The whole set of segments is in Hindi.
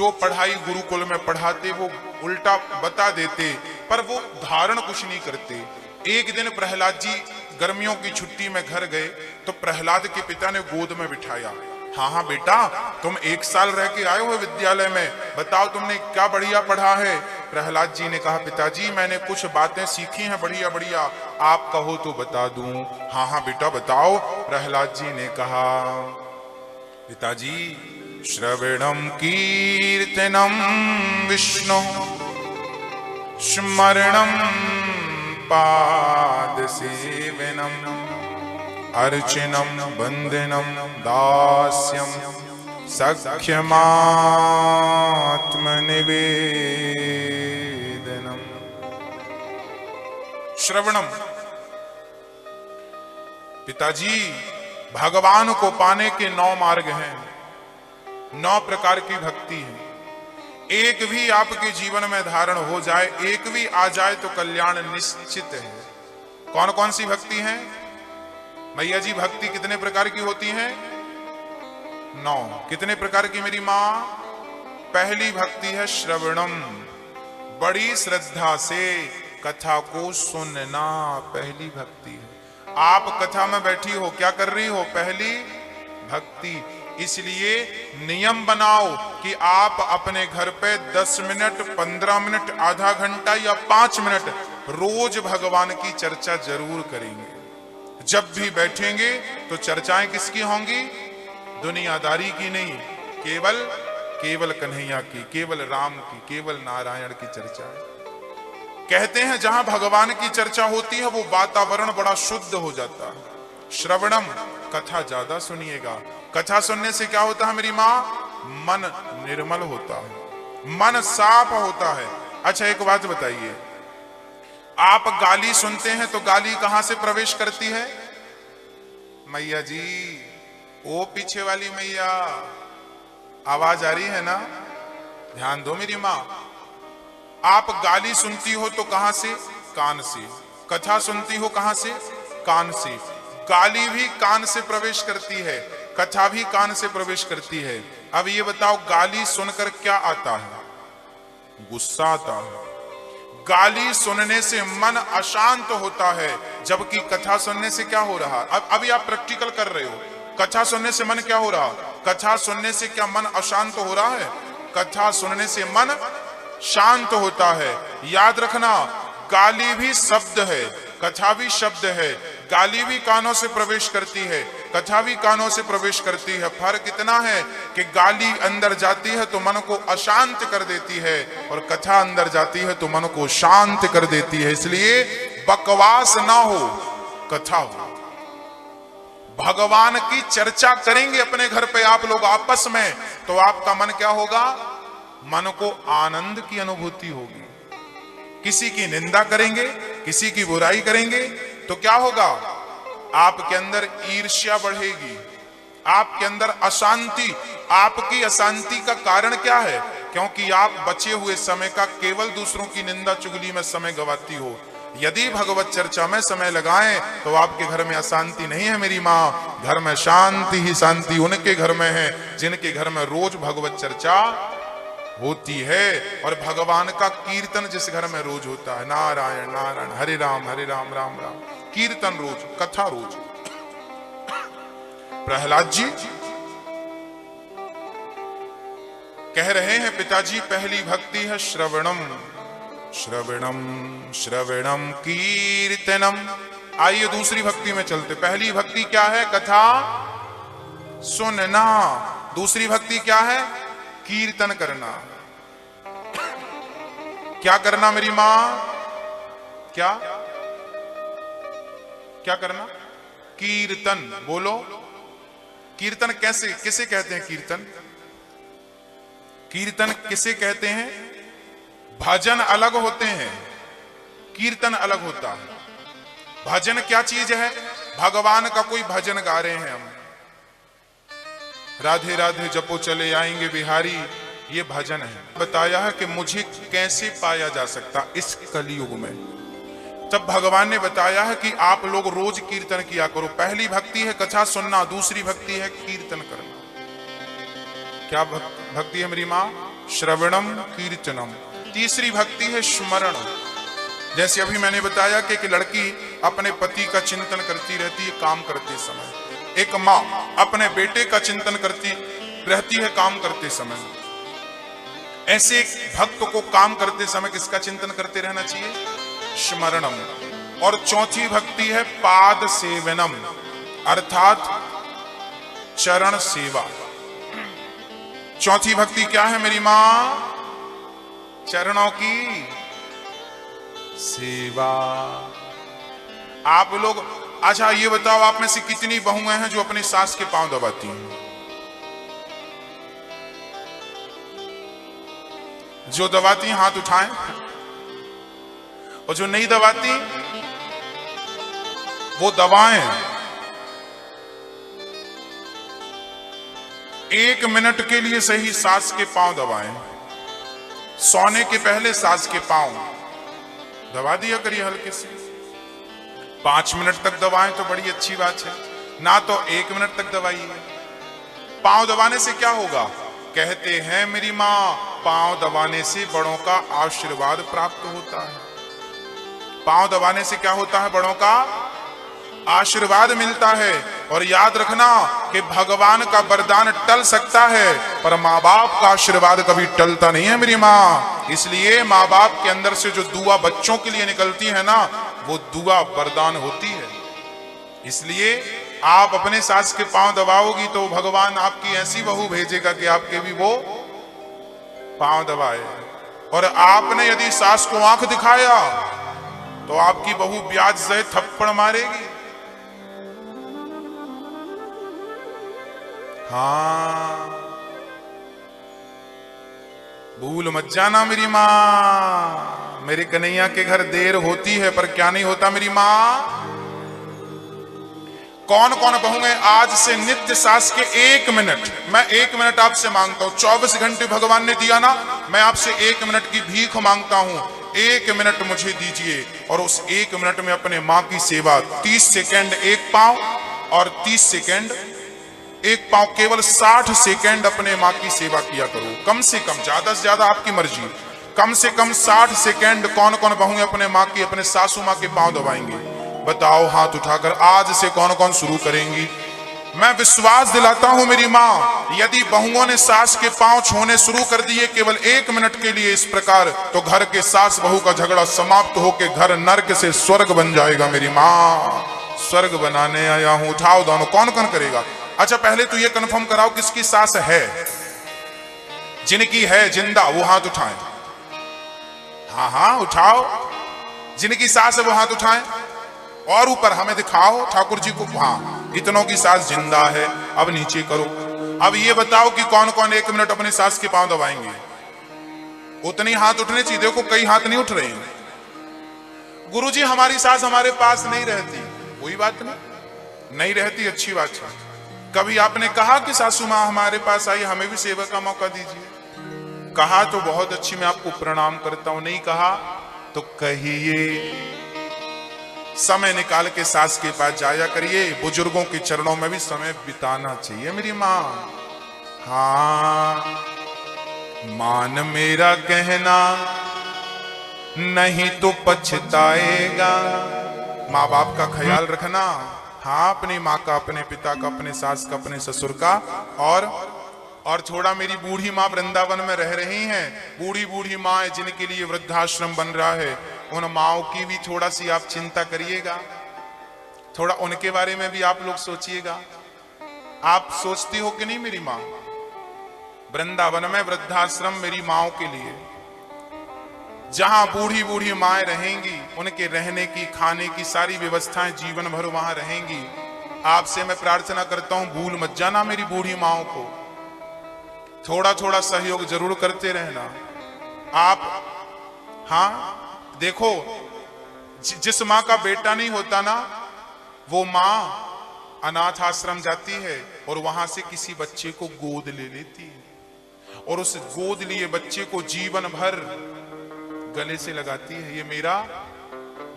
जो पढ़ाई गुरुकुल में पढ़ाते वो उल्टा बता देते, पर वो धारण कुछ नहीं करते। एक दिन प्रहलाद जी गर्मियों की छुट्टी में घर गए तो प्रहलाद के पिता ने गोद में बिठाया। हाँ हाँ बेटा, तुम 1 साल रह के आए हो विद्यालय में, बताओ तुमने क्या बढ़िया पढ़ा है। प्रहलाद जी ने कहा, पिताजी मैंने कुछ बातें सीखी हैं बढ़िया बढ़िया, आप कहो तो बता दूं। हाँ हाँ बेटा बताओ। प्रहलाद जी ने कहा, पिताजी श्रवणम कीर्तनम विष्णु स्मरणम पाद सेवनम अर्चनम वंदनम दास्यम सख्यमात्मनिवेदनम। श्रवणम, पिताजी भगवान को पाने के 9 मार्ग हैं, 9 प्रकार की भक्ति है। एक भी आपके जीवन में धारण हो जाए, एक भी आ जाए तो कल्याण निश्चित है। कौन कौन सी भक्ति है मैया जी? भक्ति कितने प्रकार की होती है? 9। कितने प्रकार की मेरी माँ? पहली भक्ति है श्रवणम, बड़ी श्रद्धा से कथा को सुनना, पहली भक्ति है। आप कथा में बैठी हो, क्या कर रही हो? पहली भक्ति। इसलिए नियम बनाओ कि आप अपने घर पे 10 मिनट, 15 मिनट, आधा घंटा या 5 मिनट रोज भगवान की चर्चा जरूर करेंगे। जब भी बैठेंगे तो चर्चाएं किसकी होंगी? दुनियादारी की नहीं, केवल कन्हैया की, केवल राम की, केवल नारायण की चर्चा। कहते हैं जहां भगवान की चर्चा होती है वो वातावरण बड़ा शुद्ध हो जाता है। श्रवणम, कथा ज्यादा सुनिएगा। कथा सुनने से क्या होता है मेरी माँ? मन निर्मल होता है, मन साफ होता है। अच्छा एक बात बताइए, आप गाली सुनते हैं तो गाली कहां से प्रवेश करती है? मैया जी, ओ पीछे वाली मैया, आवाज आ रही है ना? ध्यान दो मेरी माँ। आप गाली सुनती हो तो कहां से? कान से। कथा सुनती हो कहां से? कान से। गाली भी कान से प्रवेश करती है, कथा भी कान से प्रवेश करती है। अब ये बताओ, गाली सुनकर क्या आता है? गुस्सा आता है। गाली सुनने से मन अशांत होता है, जबकि कथा सुनने से क्या हो रहा? अब अभी आप प्रैक्टिकल कर रहे हो। कथा सुनने से मन क्या हो रहा? कथा सुनने से क्या मन अशांत हो रहा है? कथा सुनने से मन शांत होता है। याद रखना, गाली भी शब्द है, कथा भी शब्द है। गाली भी कानों से प्रवेश करती है, कथा भी कानों से प्रवेश करती है। फर्क इतना है कि गाली अंदर जाती है तो मन को अशांत कर देती है, और कथा अंदर जाती है तो मन को शांत कर देती है। इसलिए बकवास ना हो, कथा हो। भगवान की चर्चा करेंगे अपने घर पे आप लोग आपस में, तो आपका मन क्या होगा? मन को आनंद की अनुभूति होगी। किसी की निंदा करेंगे, किसी की बुराई करेंगे तो क्या होगा? आपके अंदर ईर्ष्या बढ़ेगी, आपके अंदर अशांति। आपकी अशांति का कारण क्या है? क्योंकि आप बचे हुए समय का केवल दूसरों की निंदा चुगली में समय गवाती हो। यदि भगवत चर्चा में समय लगाएं तो आपके घर में अशांति नहीं है मेरी माँ, घर में शांति ही शांति उनके घर में है जिनके घर में रोज भगवत चर्चा होती है। और भगवान का कीर्तन जिस घर में रोज होता है, नारायण नारायण, हरे राम राम राम, कीर्तन रोज, कथा रोज। प्रहलाद जी कह रहे हैं, पिताजी पहली भक्ति है श्रवणम, श्रवणम श्रवणम कीर्तनम। आइए दूसरी भक्ति में चलते। पहली भक्ति क्या है? कथा सुनना। दूसरी भक्ति क्या है? कीर्तन करना। क्या करना मेरी मां? क्या क्या करना? कीर्तन। बोलो, कीर्तन कैसे, किसे कहते हैं कीर्तन? कीर्तन किसे कहते हैं? भजन अलग होते हैं, कीर्तन अलग होता है। भजन क्या चीज है? भगवान का कोई भजन गा रहे हैं हम, राधे राधे जपो चले आएंगे बिहारी, ये भजन है। बताया है कि मुझे कैसे पाया जा सकता इस कलयुग में, तब भगवान ने बताया है कि आप लोग रोज कीर्तन किया करो। पहली भक्ति है कथा सुनना, दूसरी भक्ति है कीर्तन करना। क्या भक्ति है मेरी माँ? श्रवणम कीर्तनम। तीसरी भक्ति है स्मरण। जैसे अभी मैंने बताया कि एक लड़की अपने पति का चिंतन करती रहती है काम करते समय, एक माँ अपने बेटे का चिंतन करती रहती है काम करते समय। ऐसे एक भक्त को काम करते समय किसका चिंतन करते रहना चाहिए? स्मरणम। और चौथी भक्ति है पाद सेवनम, अर्थात चरण सेवा। चौथी भक्ति क्या है मेरी मां? चरणों की सेवा। आप लोग अच्छा ये बताओ, आप में से कितनी बहुएं हैं जो अपनी सास के पांव दबाती हैं? जो दबाती हैं हाथ उठाएं, और जो नहीं दबाती वो दबाएं। 1 मिनट के लिए सही सास के पांव दबाएं। सोने के पहले सास के पांव दबा दिया करिए हल्के से। 5 मिनट तक दबाएं तो बड़ी अच्छी बात है, ना तो 1 मिनट तक दबाइए। पांव दबाने से क्या होगा? कहते हैं मेरी मां, पांव दबाने से बड़ों का आशीर्वाद प्राप्त होता है। पांव दबाने से क्या होता है? बड़ों का आशीर्वाद मिलता है। और याद रखना कि भगवान का वरदान टल सकता है, पर माँ बाप का आशीर्वाद कभी टलता नहीं है मेरी माँ। इसलिए माँ बाप के अंदर से जो दुआ बच्चों के लिए निकलती है ना, वो दुआ वरदान होती है। इसलिए आप अपने सास के पांव दबाओगी तो भगवान आपकी ऐसी बहू भेजेगा कि आपके भी वो पांव दबाए। और आपने यदि सास को आंख दिखाया तो आपकी बहू ब्याज से थप्पड़ मारेगी। हाँ, भूल मत जाना मेरी मां। मेरे कन्हैया के घर देर होती है पर क्या नहीं होता मेरी मां। कौन कौन बहुएं आज से नित्य सास के 1 मिनट, मैं 1 मिनट आपसे मांगता हूं। 24 घंटे भगवान ने दिया ना, मैं आपसे 1 मिनट की भीख मांगता हूं। 1 मिनट मुझे दीजिए और उस 1 मिनट में अपने मां की सेवा। 30 सेकेंड एक पांव और 30 सेकेंड एक पांव, केवल 60 सेकेंड अपने मां की सेवा किया करो। कम से कम, ज्यादा से ज्यादा आपकी मर्जी, कम से कम 60 सेकेंड। कौन कौन बहुएं अपने मां की, अपने सासू मां के पांव दबाएंगे? बताओ हाथ उठाकर। आज से कौन कौन शुरू करेंगी? मैं विश्वास दिलाता हूं मेरी मां, यदि बहुओं ने सास के पांव छूने शुरू कर दिए केवल 1 मिनट के लिए इस प्रकार, तो घर के सास बहू का झगड़ा समाप्त होकर घर नर्क से स्वर्ग बन जाएगा मेरी मां। स्वर्ग बनाने आया हूं। उठाओ दोनों, कौन कौन करेगा? अच्छा पहले तो ये कंफर्म कराओ किसकी सास है। जिनकी है जिंदा वो हाथ उठाएं। हाँ हाँ उठाओ। जिनकी सास है वो हाथ उठाएं और ऊपर हमें दिखाओ, ठाकुर जी को। हाँ, इतनों की सास जिंदा है। अब नीचे करो। अब ये बताओ कि कौन कौन 1 मिनट अपने सास के पांव दबाएंगे? उतने हाथ उठने चाहिए। देखो कई हाथ नहीं उठ रहे हैं। गुरुजी हमारी सास हमारे पास नहीं रहती। कोई बात नहीं रहती, अच्छी बात है। कभी आपने कहा कि सासू माँ हमारे पास आई, हमें भी सेवा का मौका दीजिए? कहा तो बहुत अच्छी, मैं आपको प्रणाम करता हूं। नहीं कहा तो कहिए। समय निकाल के सास के पास जाया करिए। बुजुर्गों के चरणों में भी समय बिताना चाहिए मेरी माँ। हाँ, मान मेरा कहना नहीं तो पछताएगा। माँ बाप का ख्याल रखना। हाँ, अपनी माँ का, अपने पिता का, अपने सास का, अपने ससुर का। और थोड़ा मेरी बूढ़ी माँ वृंदावन में रह रही हैं, बूढ़ी बूढ़ी माँ जिनके लिए वृद्धाश्रम बन रहा है, उन माओ की भी थोड़ा सी आप चिंता करिएगा। थोड़ा उनके बारे में भी आप लोग सोचिएगा। आप सोचती हो कि नहीं मेरी माँ? वृंदावन में वृद्धाश्रम मेरी माओ के लिए, जहां बूढ़ी बूढ़ी माएँ रहेंगी, उनके रहने की, खाने की सारी व्यवस्थाएं जीवन भर वहां रहेंगी। आपसे मैं प्रार्थना करता हूं, भूल मत जाना मेरी बूढ़ी माओ को। थोड़ा थोड़ा सहयोग जरूर करते रहना आप। हाँ देखो, जिस माँ का बेटा नहीं होता ना, वो माँ अनाथ आश्रम जाती है और वहां से किसी बच्चे को गोद ले लेती है और उस गोद लिए बच्चे को जीवन भर गले से लगाती है। ये मेरा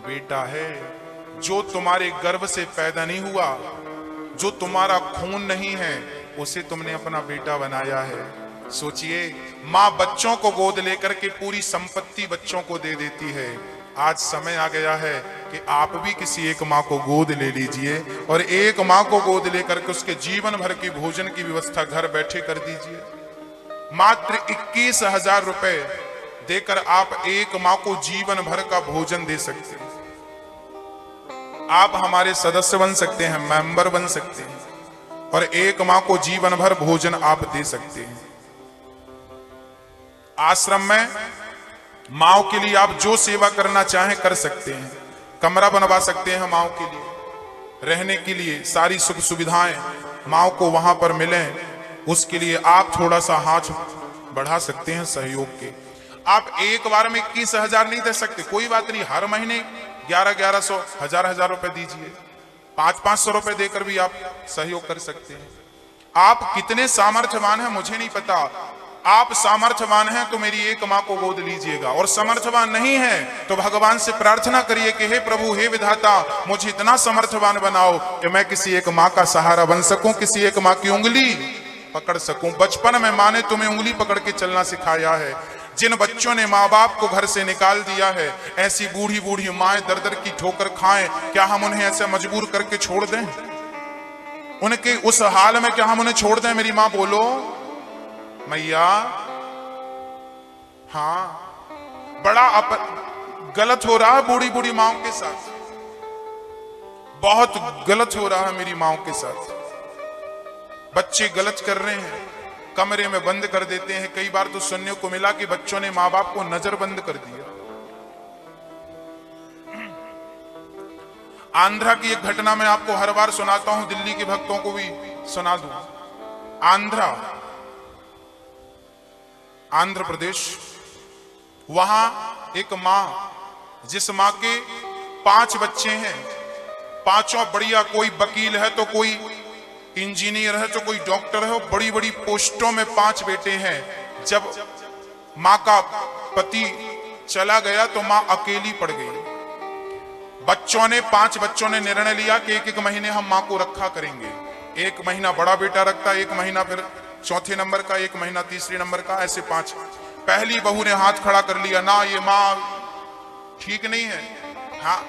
बेटा है, जो तुम्हारे गर्भ से पैदा नहीं हुआ, जो तुम्हारा खून नहीं है, उसे तुमने अपना बेटा बनाया है। सोचिए, माँ बच्चों को गोद लेकर के पूरी संपत्ति बच्चों को दे देती है। आज समय आ गया है कि आप भी किसी एक माँ को गोद ले लीजिए और एक माँ को गोद लेकर के उसके जीवन भर की भोजन की व्यवस्था घर बैठे कर दीजिए। मात्र 21,000 रुपए देकर आप एक माँ को जीवन भर का भोजन दे सकते हैं। आप हमारे सदस्य बन सकते हैं, मेंबर बन सकते हैं और एक माँ को जीवन भर भोजन आप दे सकते हैं। आश्रम में माओ के लिए आप जो सेवा करना चाहें कर सकते हैं। कमरा बनवा सकते हैं माओ के लिए, रहने के लिए सारी सुख सुविधाएं माओ को वहां पर मिलें, उसके लिए आप थोड़ा सा हाथ बढ़ा सकते हैं सहयोग के। आप एक बार में 21,000 नहीं दे सकते, कोई बात नहीं, हर महीने 1100 1000 रुपए दीजिए, 500 रुपए देकर भी आप सहयोग कर सकते हैं। आप कितने सामर्थ्यवान हैं मुझे नहीं पता, आप सामर्थ्यवान हैं तो मेरी एक माँ को गोद लीजिएगा, और सामर्थ्यवान नहीं है तो भगवान से प्रार्थना करिए कि हे प्रभु, हे विधाता, मुझे इतना सामर्थ्यवान बनाओ कि मैं किसी एक माँ का सहारा बन सकूं, किसी एक माँ की उंगली पकड़ सकूं। बचपन में माँ ने तुम्हें उंगली पकड़ के चलना सिखाया है। जिन बच्चों ने माँ बाप को घर से निकाल दिया है, ऐसी बूढ़ी बूढ़ी माएं दर दर की ठोकर खाएं, क्या हम उन्हें ऐसे मजबूर करके छोड़ दें? उनके उस हाल में क्या हम उन्हें छोड़ दें? मेरी माँ बोलो मैया। हाँ, बड़ा गलत हो रहा है बूढ़ी बूढ़ी माओं के साथ, बहुत गलत हो रहा है मेरी माओं के साथ। बच्चे गलत कर रहे हैं, कमरे में बंद कर देते हैं। कई बार तो सुनने को मिला कि बच्चों ने माँ बाप को नजर बंद कर दिया। आंध्रा की एक घटना मैं आपको हर बार सुनाता हूं, दिल्ली के भक्तों को भी सुना दूं। आंध्र प्रदेश, वहां एक मां, जिस मां के 5 बच्चे हैं, पांचों बढ़िया, कोई वकील है तो कोई इंजीनियर है तो कोई डॉक्टर है, बड़ी बड़ी पोस्टों में 5 बेटे हैं। जब मां का पति चला गया तो मां अकेली पड़ गई। पांच बच्चों ने निर्णय लिया कि एक महीने हम मां को रखा करेंगे। 1 महीना बड़ा बेटा रखता, 1 महीना फिर चौथे नंबर का, 1 महीना तीसरे नंबर का, ऐसे 5। पहली बहू ने हाथ खड़ा कर लिया, ना ये मां ठीक नहीं है, हाँ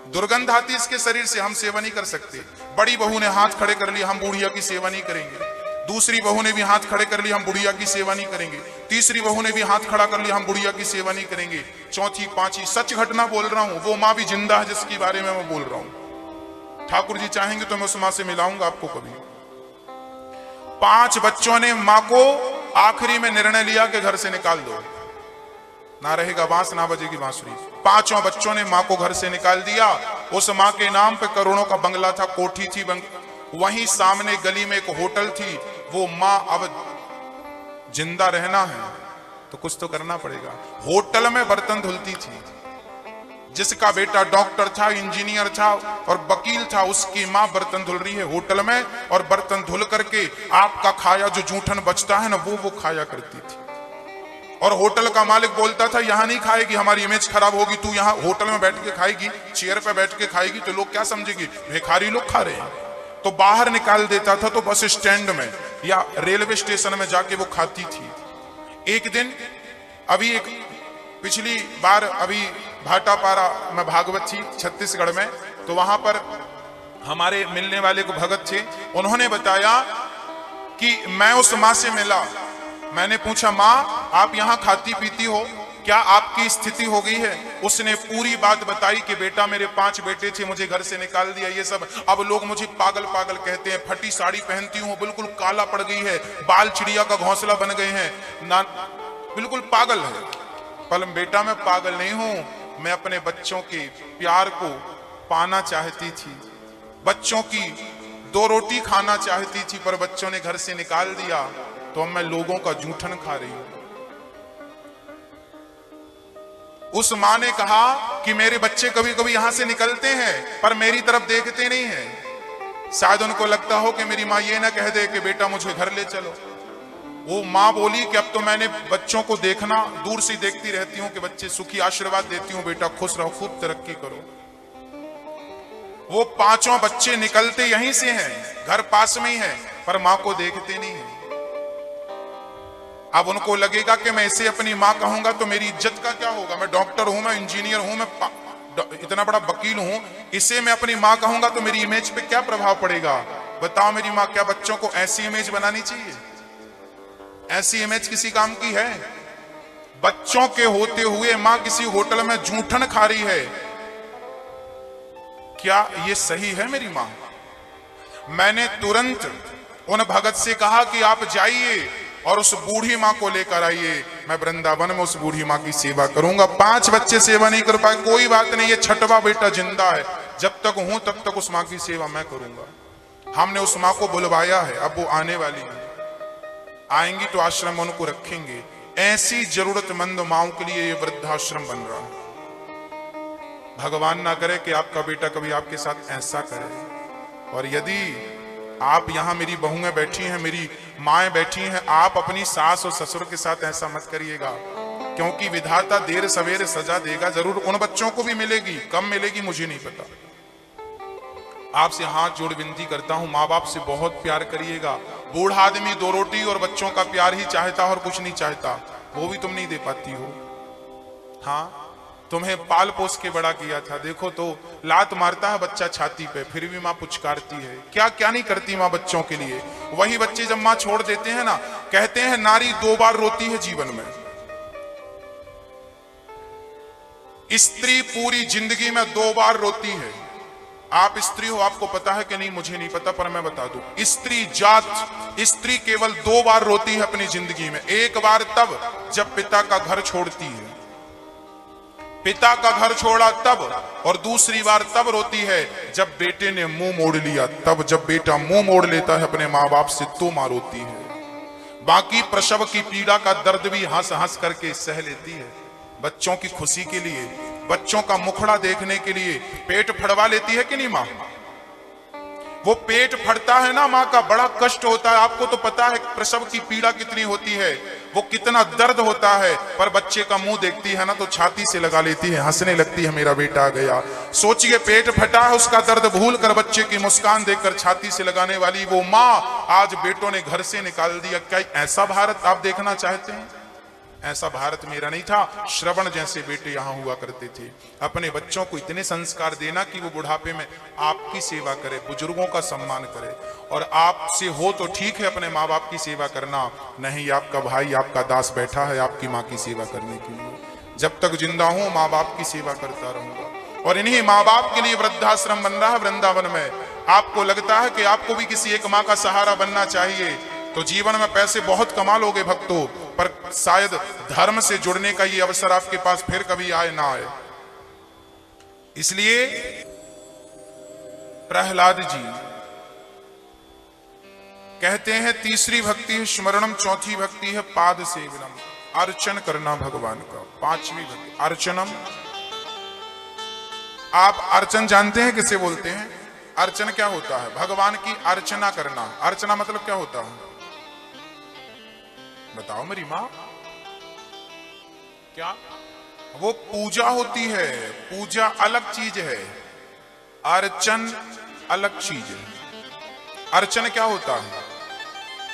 दुर्गंध आती इसके शरीर से, हम सेवा नहीं कर सकते। बड़ी बहू ने हाथ खड़े कर लिया, हम बुढ़िया की सेवा नहीं करेंगे। दूसरी बहू ने भी हाथ खड़े कर लिया, हम बुढ़िया की सेवा नहीं करेंगे। तीसरी बहू ने भी हाथ खड़ा कर लिया, हम बुढ़िया की सेवा नहीं करेंगे। चौथी, पांचवी, सच घटना बोल रहा हूं, वो माँ भी जिंदा है जिसके बारे में मैं बोल रहा हूं। ठाकुर जी चाहेंगे तो मैं उस माँ से मिलाऊंगा आपको कभी। 5 बच्चों ने माँ को आखिरी में निर्णय लिया कि घर से निकाल दो, ना रहेगा बांस ना बजेगी बांसुरी। 5 बच्चों ने माँ को घर से निकाल दिया। उस माँ के नाम पे करोड़ों का बंगला था, कोठी थी, वहीं सामने गली में एक होटल थी। वो माँ अब जिंदा रहना है तो कुछ तो करना पड़ेगा। होटल में बर्तन धुलती थी। जिसका बेटा डॉक्टर था, इंजीनियर था और वकील था, उसकी माँ बर्तन धुल रही है होटल में, और बर्तन धुल करके आपका खाया जो जूठन बचता है ना, वो खाया करती थी। और होटल का मालिक बोलता था, यहां नहीं खाएगी, हमारी इमेज खराब होगी, तू यहां होटल में बैठ के खाएगी, चेयर पे बैठ के खाएगी तो लोग क्या समझेंगे, भिखारी लोग खा रहे हैं। तो बाहर निकाल देता था, तो बस स्टैंड में या रेलवे स्टेशन में जाके वो खाती थी। एक दिन, पिछली बार अभी भाटापारा में भागवत थी छत्तीसगढ़ में, तो वहां पर हमारे मिलने वाले को भगत थे, उन्होंने बताया कि मैं उस माँ से मिला। मैंने पूछा, माँ आप यहाँ खाती पीती हो, क्या आपकी स्थिति हो गई है? उसने पूरी बात बताई कि बेटा मेरे 5 बेटे थे, मुझे घर से निकाल दिया, ये सब, अब लोग मुझे पागल पागल कहते हैं, फटी साड़ी पहनती हूँ, बिल्कुल काला पड़ गई है, बाल चिड़िया का घोंसला बन गए हैं, ना बिल्कुल पागल है। पर बेटा मैं पागल नहीं हूं, मैं अपने बच्चों के प्यार को पाना चाहती थी, बच्चों की 2 रोटी खाना चाहती थी, पर बच्चों ने घर से निकाल दिया तो अब मैं लोगों का जूठन खा रही हूं। उस मां ने कहा कि मेरे बच्चे कभी कभी यहां से निकलते हैं पर मेरी तरफ देखते नहीं हैं। शायद उनको लगता हो कि मेरी मां ये ना कह दे कि बेटा मुझे घर ले चलो। वो मां बोली कि अब तो मैंने बच्चों को देखना, दूर से देखती रहती हूं कि बच्चे सुखी, आशीर्वाद देती हूं, बेटा खुश रहो, खूब तरक्की करो। वो 5 बच्चे निकलते यहीं से हैं, घर पास में ही है, पर मां को देखते नहीं है। अब उनको लगेगा कि मैं इसे अपनी माँ कहूंगा तो मेरी इज्जत का क्या होगा, मैं डॉक्टर हूं, मैं इंजीनियर हूं, मैं इतना बड़ा वकील हूं, इसे मैं अपनी माँ कहूंगा तो मेरी इमेज पे क्या प्रभाव पड़ेगा। बताओ मेरी माँ, क्या बच्चों को ऐसी इमेज बनानी चाहिए? ऐसी इमेज किसी काम की है? बच्चों के होते हुए माँ किसी होटल में जूठन खा रही है, क्या ये सही है मेरी माँ? मैंने तुरंत उन भगत से कहा कि आप जाइए और उस बूढ़ी माँ को लेकर आइए, मैं वृंदावन में उस बूढ़ी माँ की सेवा करूंगा। 5 बच्चे सेवा नहीं कर पाए, कोई बात नहीं, ये 6वां बेटा जिंदा है, जब तक हूं तब तक उस माँ की सेवा मैं करूंगा। हमने उस माँ को बुलवाया है, अब वो आने वाली है, आएंगी तो आश्रम उनको रखेंगे। ऐसी जरूरतमंद माओं के लिए ये वृद्धाश्रम बन रहा है। भगवान ना करे कि आपका बेटा कभी आपके साथ ऐसा करे। और यदि आप यहां मेरी बहुएं बैठी हैं, मेरी माएं बैठी हैं, आप अपनी सास और ससुर के साथ ऐसा मत करिएगा, क्योंकि विधाता देर सवेरे सजा देगा जरूर। उन बच्चों को भी मिलेगी, कम मिलेगी मुझे नहीं पता। आपसे हाथ जोड़ विनती करता हूं, माँ बाप से बहुत प्यार करिएगा। बूढ़ा आदमी 2 रोटी और बच्चों का प्यार ही चाहता और कुछ नहीं चाहता, वो भी तुम नहीं दे पाती हो। हाँ, तुम्हें पाल पोस के बड़ा किया था, देखो तो लात मारता है बच्चा छाती पे, फिर भी माँ पुचकारती है। क्या क्या नहीं करती माँ बच्चों के लिए। वही बच्चे जब माँ छोड़ देते हैं ना, कहते हैं नारी 2 बार रोती है जीवन में। स्त्री पूरी जिंदगी में 2 बार रोती है। आप स्त्री हो, आपको पता है कि नहीं मुझे नहीं पता, पर मैं बता दूं, स्त्री जात, स्त्री केवल 2 बार रोती है अपनी जिंदगी में। एक बार तब जब पिता का घर छोड़ती है, पिता का घर छोड़ा तब, और दूसरी बार तब रोती है जब बेटे ने मुंह मोड़ लिया, तब जब बेटा मुंह मोड़ लेता है अपने माँ बाप से तो माँ रोती है। बाकी प्रसव की पीड़ा का दर्द भी हंस हंस करके सह लेती है। बच्चों की खुशी के लिए, बच्चों का मुखड़ा देखने के लिए पेट फड़वा लेती है कि नहीं माँ? वो पेट फटता है ना माँ का, बड़ा कष्ट होता है। आपको तो पता है प्रसव की पीड़ा कितनी होती है, वो कितना दर्द होता है, पर बच्चे का मुंह देखती है ना तो छाती से लगा लेती है, हंसने लगती है, मेरा बेटा आ गया। सोचिए, पेट फटा है, उसका दर्द भूल कर बच्चे की मुस्कान देखकर छाती से लगाने वाली वो माँ आज बेटों ने घर से निकाल दिया। क्या ऐसा भारत आप देखना चाहते हैं? ऐसा भारत मेरा नहीं था। श्रवण जैसे बेटे यहां हुआ करते थे। अपने बच्चों को इतने संस्कार देना कि वो बुढ़ापे में आपकी सेवा करे, बुजुर्गों का सम्मान करे। और आपसे हो तो ठीक है अपने माँ बाप की सेवा करना, नहीं आपका भाई, आपका दास बैठा है आपकी माँ की सेवा करने के लिए। जब तक जिंदा हूं माँ बाप की सेवा करता रहूंगा। और इन्हीं माँ बाप के लिए वृद्धाश्रम बन रहा है वृंदावन में। आपको लगता है कि आपको भी किसी एक माँ का सहारा बनना चाहिए तो जीवन में पैसे बहुत कमा लोगे भक्तों, पर शायद धर्म से जुड़ने का ये अवसर आपके पास फिर कभी आए ना आए। इसलिए प्रहलाद जी कहते हैं तीसरी भक्ति है स्मरणम, चौथी भक्ति है पाद सेवनम, अर्चन करना भगवान का। 5वीं भक्ति अर्चनम। आप अर्चन जानते हैं किसे बोलते हैं? अर्चन क्या होता है? भगवान की अर्चना करना। अर्चना मतलब क्या होता है बताओ मेरी माँ? क्या वो पूजा होती है? पूजा अलग चीज है, अर्चन अलग चीज है। अर्चन क्या होता है?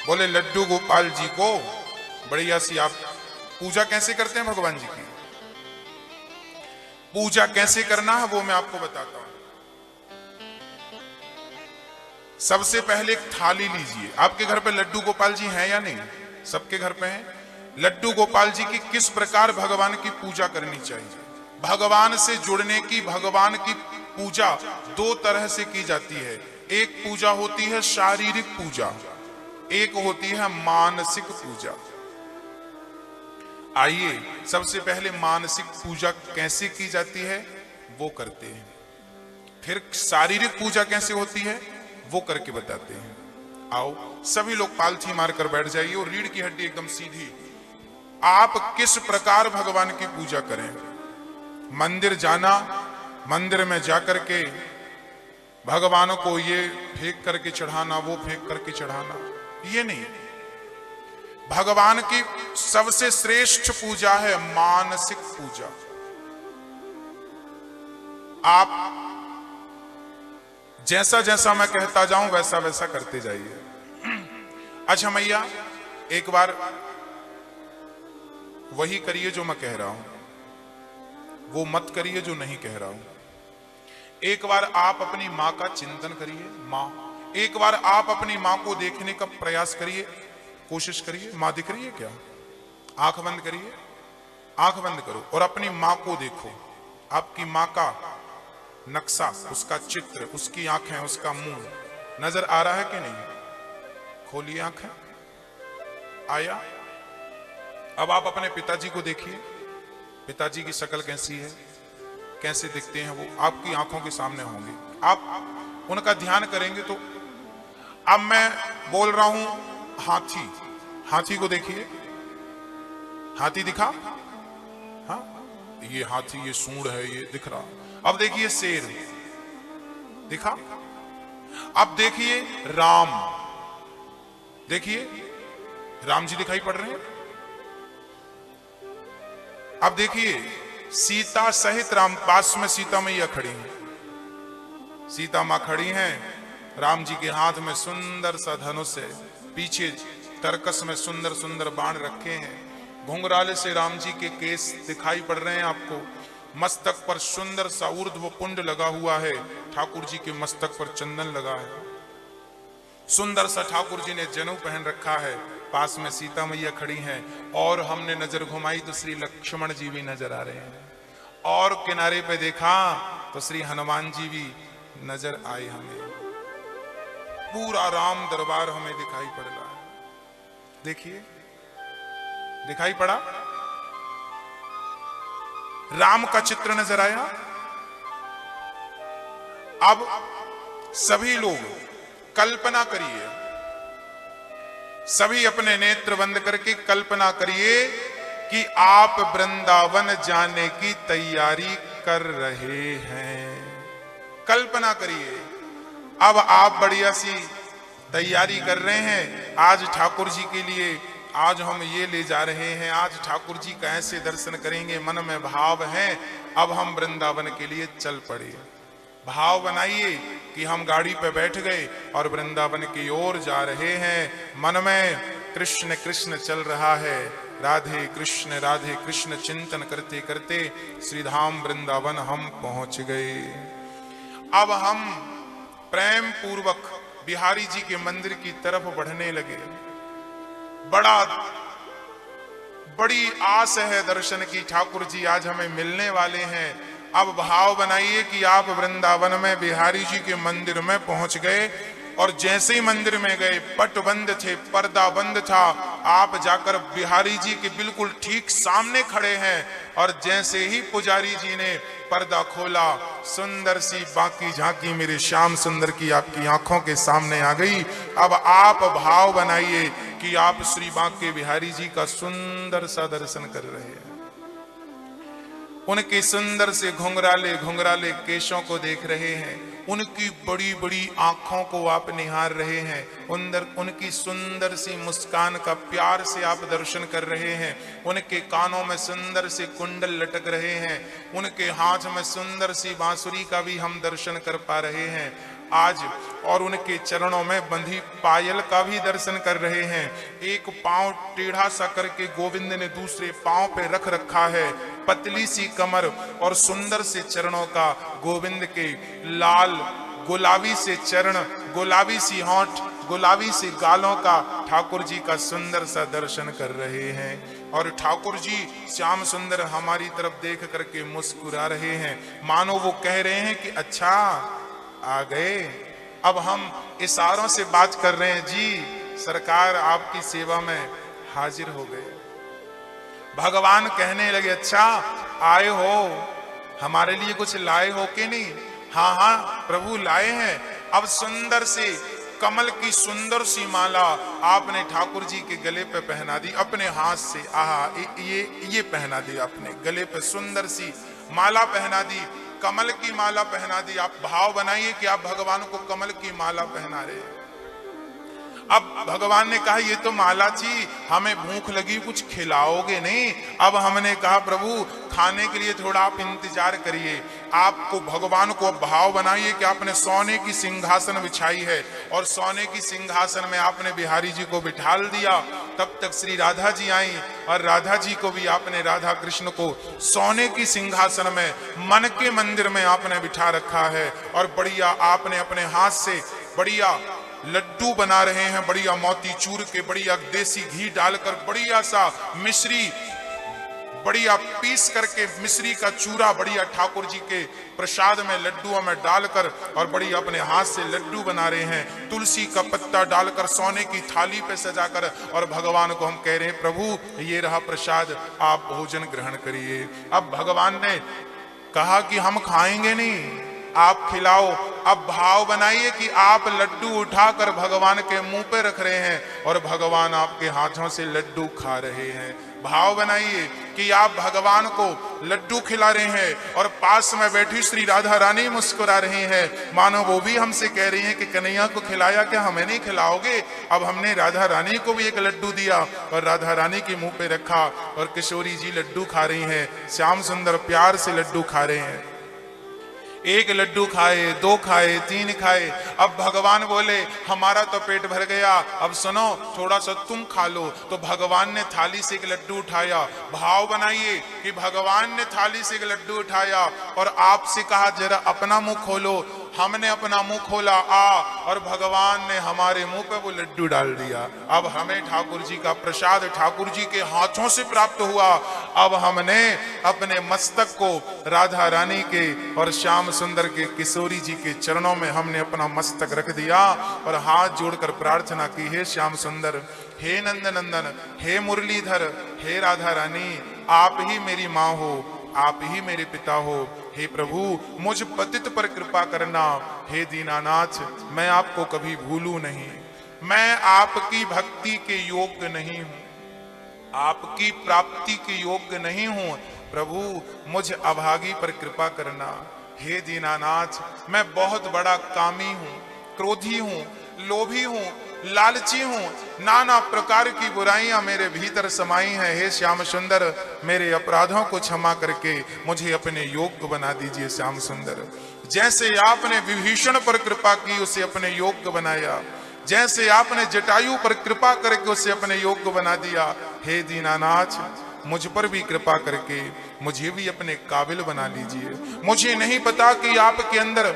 बोले लड्डू गोपाल जी को बढ़िया सी आप पूजा कैसे करते हैं भगवान जी की? पूजा कैसे करना है वो मैं आपको बताता हूं। सबसे पहले एक थाली लीजिए। आपके घर पे लड्डू गोपाल जी हैं या नहीं? सबके घर पे हैं। लड्डू गोपाल जी की किस प्रकार भगवान की पूजा करनी चाहिए? भगवान से जुड़ने की, भगवान की पूजा 2 तरह से की जाती है। एक पूजा होती है शारीरिक पूजा, एक होती है मानसिक पूजा। आइए सबसे पहले मानसिक पूजा कैसे की जाती है वो करते हैं, फिर शारीरिक पूजा कैसे होती है वो करके बताते हैं। आओ सभी लोग पालथी मारकर बैठ जाइए और रीढ़ की हड्डी एकदम सीधी। आप किस प्रकार भगवान की पूजा करें? मंदिर जाना, मंदिर में जाकर के भगवान को ये फेंक करके चढ़ाना, वो फेंक करके चढ़ाना, ये नहीं। भगवान की सबसे श्रेष्ठ पूजा है मानसिक पूजा। आप जैसा जैसा मैं कहता जाऊं वैसा वैसा करते जाइए। अच्छा मैया, एक बार वही करिए जो मैं कह रहा हूं, वो मत करिए जो नहीं कह रहा हूं। एक बार आप अपनी मां का चिंतन करिए, मां, एक बार आप अपनी मां को देखने का प्रयास करिए, कोशिश करिए। मां दिख रही है क्या? आंख बंद करिए, आंख बंद करो और अपनी मां को देखो। आपकी मां का नक्शा, उसका चित्र, उसकी आंखें, उसका मुंह नजर आ रहा है कि नहीं? खोलिए आंखें। आया? अब आप अपने पिताजी को देखिए, पिताजी की शक्ल कैसी है, कैसे दिखते हैं, वो आपकी आंखों के सामने होंगे। आप उनका ध्यान करेंगे तो अब मैं बोल रहा हूं हाथी, हाथी को देखिए, हाथी दिखा? हाँ, ये हाथी, ये सूंड है, ये दिख रहा। अब देखिए शेर दिखा? अब देखिए राम, देखिए राम जी दिखाई पड़ रहे हैं। अब देखिए सीता सहित राम, पास में सीता मैया खड़ी हैं, सीता मां खड़ी हैं, राम जी के हाथ में सुंदर सा धनुष है, पीछे तरकस में सुंदर सुंदर बाण रखे हैं, घुंघराले से राम जी के केस दिखाई पड़ रहे हैं आपको, मस्तक पर सुंदर सा ऊर्ध्व पुंड लगा हुआ है, ठाकुर जी के मस्तक पर चंदन लगा है, सुंदर सा ठाकुर जी ने जनेऊ पहन रखा है, पास में सीता मैया खड़ी हैं, और हमने नजर घुमाई तो श्री लक्ष्मण जी भी नजर आ रहे हैं, और किनारे पे देखा तो श्री हनुमान जी भी नजर आए हमें। पूरा राम दरबार हमें दिखाई पड़ रहा है। देखिए, दिखाई पड़ा? राम का चित्र नजर आया। अब सभी लोग कल्पना करिए, सभी अपने नेत्र बंद करके कल्पना करिए कि आप वृंदावन जाने की तैयारी कर रहे हैं। कल्पना करिए, अब आप बढ़िया सी तैयारी कर रहे हैं, आज ठाकुर जी के लिए आज हम ये ले जा रहे हैं, आज ठाकुर जी का ऐसे दर्शन करेंगे, मन में भाव है, अब हम वृंदावन के लिए चल पड़े। भाव बनाइए कि हम गाड़ी पे बैठ गए और वृंदावन की ओर जा रहे हैं, मन में कृष्ण कृष्ण चल रहा है, राधे कृष्ण चिंतन करते करते श्रीधाम वृंदावन हम पहुंच गए। अब हम प्रेम पूर्वक बिहारी जी के मंदिर की तरफ बढ़ने लगे। बड़ी आस है दर्शन की, ठाकुर जी आज हमें मिलने वाले हैं। अब भाव बनाइए कि आप वृंदावन में बिहारी जी के मंदिर में पहुंच गए, और जैसे ही मंदिर में गए पट बंद थे, पर्दा बंद था, आप जाकर बिहारी जी के बिल्कुल ठीक सामने खड़े हैं, और जैसे ही पुजारी जी ने पर्दा खोला, सुंदर सी बाकी झांकी मेरे श्याम सुंदर की आपकी आंखों के सामने आ गई। अब आप भाव बनाइए कि आप श्री बांके बिहारी जी का सुंदर सा दर्शन कर रहे हैं, उनके सुंदर से घुंघराले घुंघराले केशों को देख रहे हैं, उनकी बड़ी बड़ी आंखों को आप निहार रहे हैं, उनकी सुंदर सी मुस्कान का प्यार से आप दर्शन कर रहे हैं, उनके कानों में सुंदर से कुंडल लटक रहे हैं, उनके हाथ में सुंदर सी बांसुरी का भी हम दर्शन कर पा रहे हैं आज, और उनके चरणों में बंधी पायल का भी दर्शन कर रहे हैं। एक पांव टेढ़ा सा करके गोविंद ने दूसरे पांव पे रख रखा है, पतली सी कमर और सुंदर से चरणों का, गोविंद के लाल गुलाबी से चरण, गुलाबी सी होंठ, गुलाबी सी गालों का ठाकुर जी का सुंदर सा दर्शन कर रहे हैं। और ठाकुर जी श्याम सुंदर हमारी तरफ देख करके मुस्कुरा रहे हैं, मानो वो कह रहे हैं कि अच्छा आ गए। अब हम इशारों से बात कर रहे हैं, जी सरकार आपकी सेवा में हाजिर हो गए। भगवान कहने लगे, अच्छा आए हो, हमारे लिए कुछ लाए हो कि नहीं? हाँ हाँ प्रभु लाए हैं। अब सुंदर से कमल की सुंदर सी माला आपने ठाकुर जी के गले पे पहना दी अपने हाथ से। आहा, ये पहना दी आपने गले पे, सुंदर सी माला पहना दी, कमल की माला पहना दी। आप भाव बनाइए कि आप भगवान को कमल की माला पहना रहे हैं। अब भगवान ने कहा ये तो माला थी, हमें भूख लगी, कुछ खिलाओगे नहीं? अब हमने कहा प्रभु खाने के लिए थोड़ा आप इंतजार करिए। आपको भगवान को भाव बनाइए कि आपने सोने की सिंहासन बिछाई है और सोने की सिंहासन में आपने बिहारी जी को बिठाल दिया। तब तक श्री राधा जी आई और राधा जी को भी आपने, राधा कृष्ण को सोने की सिंहासन में मन के मंदिर में आपने बिठा रखा है। और बढ़िया आपने अपने हाथ से बढ़िया लड्डू बना रहे हैं, बढ़िया मोती चूर के, बढ़िया देसी घी डालकर, बढ़िया सा मिश्री बढ़िया पीस करके मिश्री का चूरा बढ़िया ठाकुर जी के प्रसाद में लड्डुओं में डालकर और बढ़िया अपने हाथ से लड्डू बना रहे हैं। तुलसी का पत्ता डालकर सोने की थाली पे सजाकर और भगवान को हम कह रहे हैं प्रभु ये रहा प्रसाद, आप भोजन ग्रहण करिए। अब भगवान ने कहा कि हम खाएंगे नहीं, आप खिलाओ। अब भाव बनाइए कि आप लड्डू उठाकर भगवान के मुंह पे रख रहे हैं और भगवान आपके हाथों से लड्डू खा रहे हैं। भाव बनाइए कि आप भगवान को लड्डू खिला रहे हैं और पास में बैठी श्री राधा रानी मुस्कुरा रही हैं, मानो वो भी हमसे कह रही हैं कि कन्हैया को खिलाया क्या, हमें नहीं खिलाओगे। अब हमने राधा रानी को भी एक लड्डू दिया और राधा रानी के मुंह पे रखा और किशोरी जी लड्डू खा रही हैं, श्याम सुंदर प्यार से लड्डू खा रहे हैं। एक लड्डू खाए, दो खाए, तीन खाए। अब भगवान बोले हमारा तो पेट भर गया, अब सुनो थोड़ा सा तुम खा लो। तो भगवान ने थाली से एक लड्डू उठाया। भाव बनाइए कि भगवान ने थाली से एक लड्डू उठाया और आपसे कहा जरा अपना मुंह खोलो। हमने अपना मुंह खोला और भगवान ने हमारे मुंह पे वो लड्डू डाल दिया। अब हमें ठाकुर जी का प्रसाद ठाकुर जी के हाथों से प्राप्त हुआ। अब हमने अपने मस्तक को राधा रानी के और श्याम सुंदर के, किशोरी जी के चरणों में हमने अपना मस्तक रख दिया और हाथ जोड़कर प्रार्थना की, हे श्याम सुंदर, हे नंद नंदन, हे मुरलीधर, हे राधा रानी, आप ही मेरी माँ हो, आप ही मेरे पिता हो। हे प्रभु मुझ पतित पर कृपा करना। हे दीनानाथ मैं आपको कभी भूलूं नहीं, मैं आपकी भक्ति के योग्य नहीं हूं, आपकी प्राप्ति के योग्य नहीं हूं। प्रभु मुझ अभागी पर कृपा करना। हे दीनानाथ मैं बहुत बड़ा कामी हूं, क्रोधी हूं, लोभी हूं, लालची हूं, नाना प्रकार की बुराइयां मेरे भीतर समाई हैं। हे श्याम सुंदर मेरे अपराधों को क्षमा करके मुझे अपने योग्य बना दीजिए। श्याम सुंदर जैसे आपने विभीषण पर कृपा की उसे अपने योग्य बनाया, जैसे आपने जटायु पर कृपा करके उसे अपने योग्य बना दिया, हे दीनानाथ मुझ पर भी कृपा करके मुझे भी अपने काबिल बना लीजिए। मुझे नहीं पता कि आपके अंदर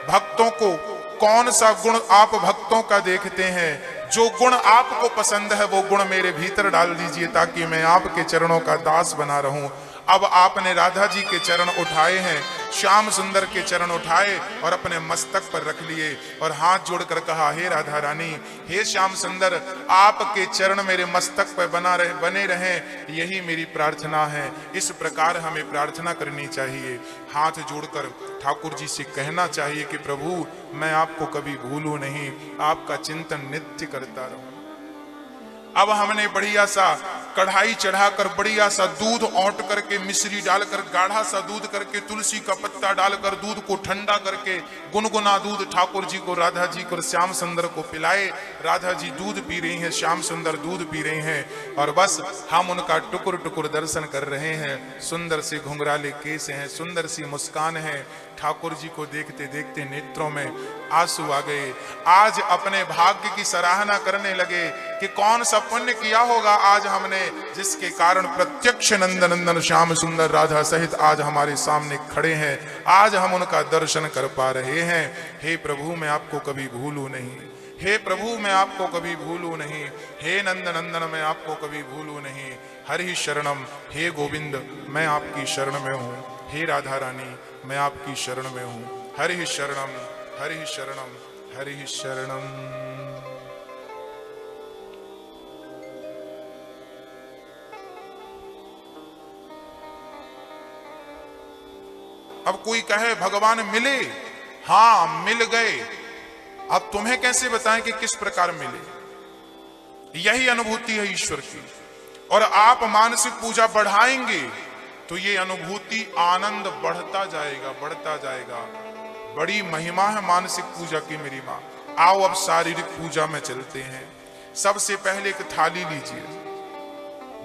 भक्तों को कौन सा गुण आप भक्तों का देखते हैं, जो गुण आपको पसंद है वो गुण मेरे भीतर डाल दीजिए ताकि मैं आपके चरणों का दास बना रहूं। अब आपने राधा जी के चरण उठाए हैं, श्याम सुंदर के चरण उठाए और अपने मस्तक पर रख लिए और हाथ जोड़कर कहा, हे राधा रानी, हे श्याम सुंदर, आपके चरण मेरे मस्तक पर बने रहें, यही मेरी प्रार्थना है। इस प्रकार हमें प्रार्थना करनी चाहिए। हाथ जोड़कर ठाकुर जी से कहना चाहिए कि प्रभु मैं आपको कभी भूलूं नहीं, आपका चिंतन नित्य करता रहूं। अब हमने बढ़िया सा कढ़ाई चढ़ाकर बढ़िया सा दूध औंट करके, मिश्री डालकर, गाढ़ा सा दूध करके, तुलसी का पत्ता डालकर दूध को ठंडा करके गुनगुना दूध ठाकुर जी को, राधा जी को, श्याम सुंदर को पिलाए। राधा जी दूध पी रही हैं, श्याम सुंदर दूध पी रहे हैं और बस हम उनका टुकुर टुकुर दर्शन कर रहे हैं। सुंदर से घुंघराले केस हैं, सुंदर सी मुस्कान है। ठाकुर जी को देखते देखते नेत्रों में आंसू आ गए। आज अपने भाग्य की सराहना करने लगे कि कौन सा पुण्य किया होगा आज हमने, जिसके कारण प्रत्यक्ष नंद नंदन श्याम सुंदर राधा सहित आज हमारे सामने खड़े हैं। आज हम उनका दर्शन कर पा रहे हैं। हे प्रभु मैं आपको कभी भूलूं नहीं, हे प्रभु मैं आपको कभी भूलूं नहीं, हे नंद नंदन मैं आपको कभी भूलूं नहीं। हरि शरणम, हे गोविंद मैं आपकी शरण में हूँ, हे राधा रानी मैं आपकी शरण में हूँ। हरि शरणम, हरि शरणम, हरि शरणम। अब कोई कहे भगवान मिले, हाँ मिल गए। अब तुम्हें कैसे बताएं कि किस प्रकार मिले। यही अनुभूति है ईश्वर की। और आप मानसिक पूजा बढ़ाएंगे तो ये अनुभूति आनंद बढ़ता जाएगा, बढ़ता जाएगा। बड़ी महिमा है मानसिक पूजा की मेरी माँ। आओ अब शारीरिक पूजा में चलते हैं। सबसे पहले एक थाली लीजिए,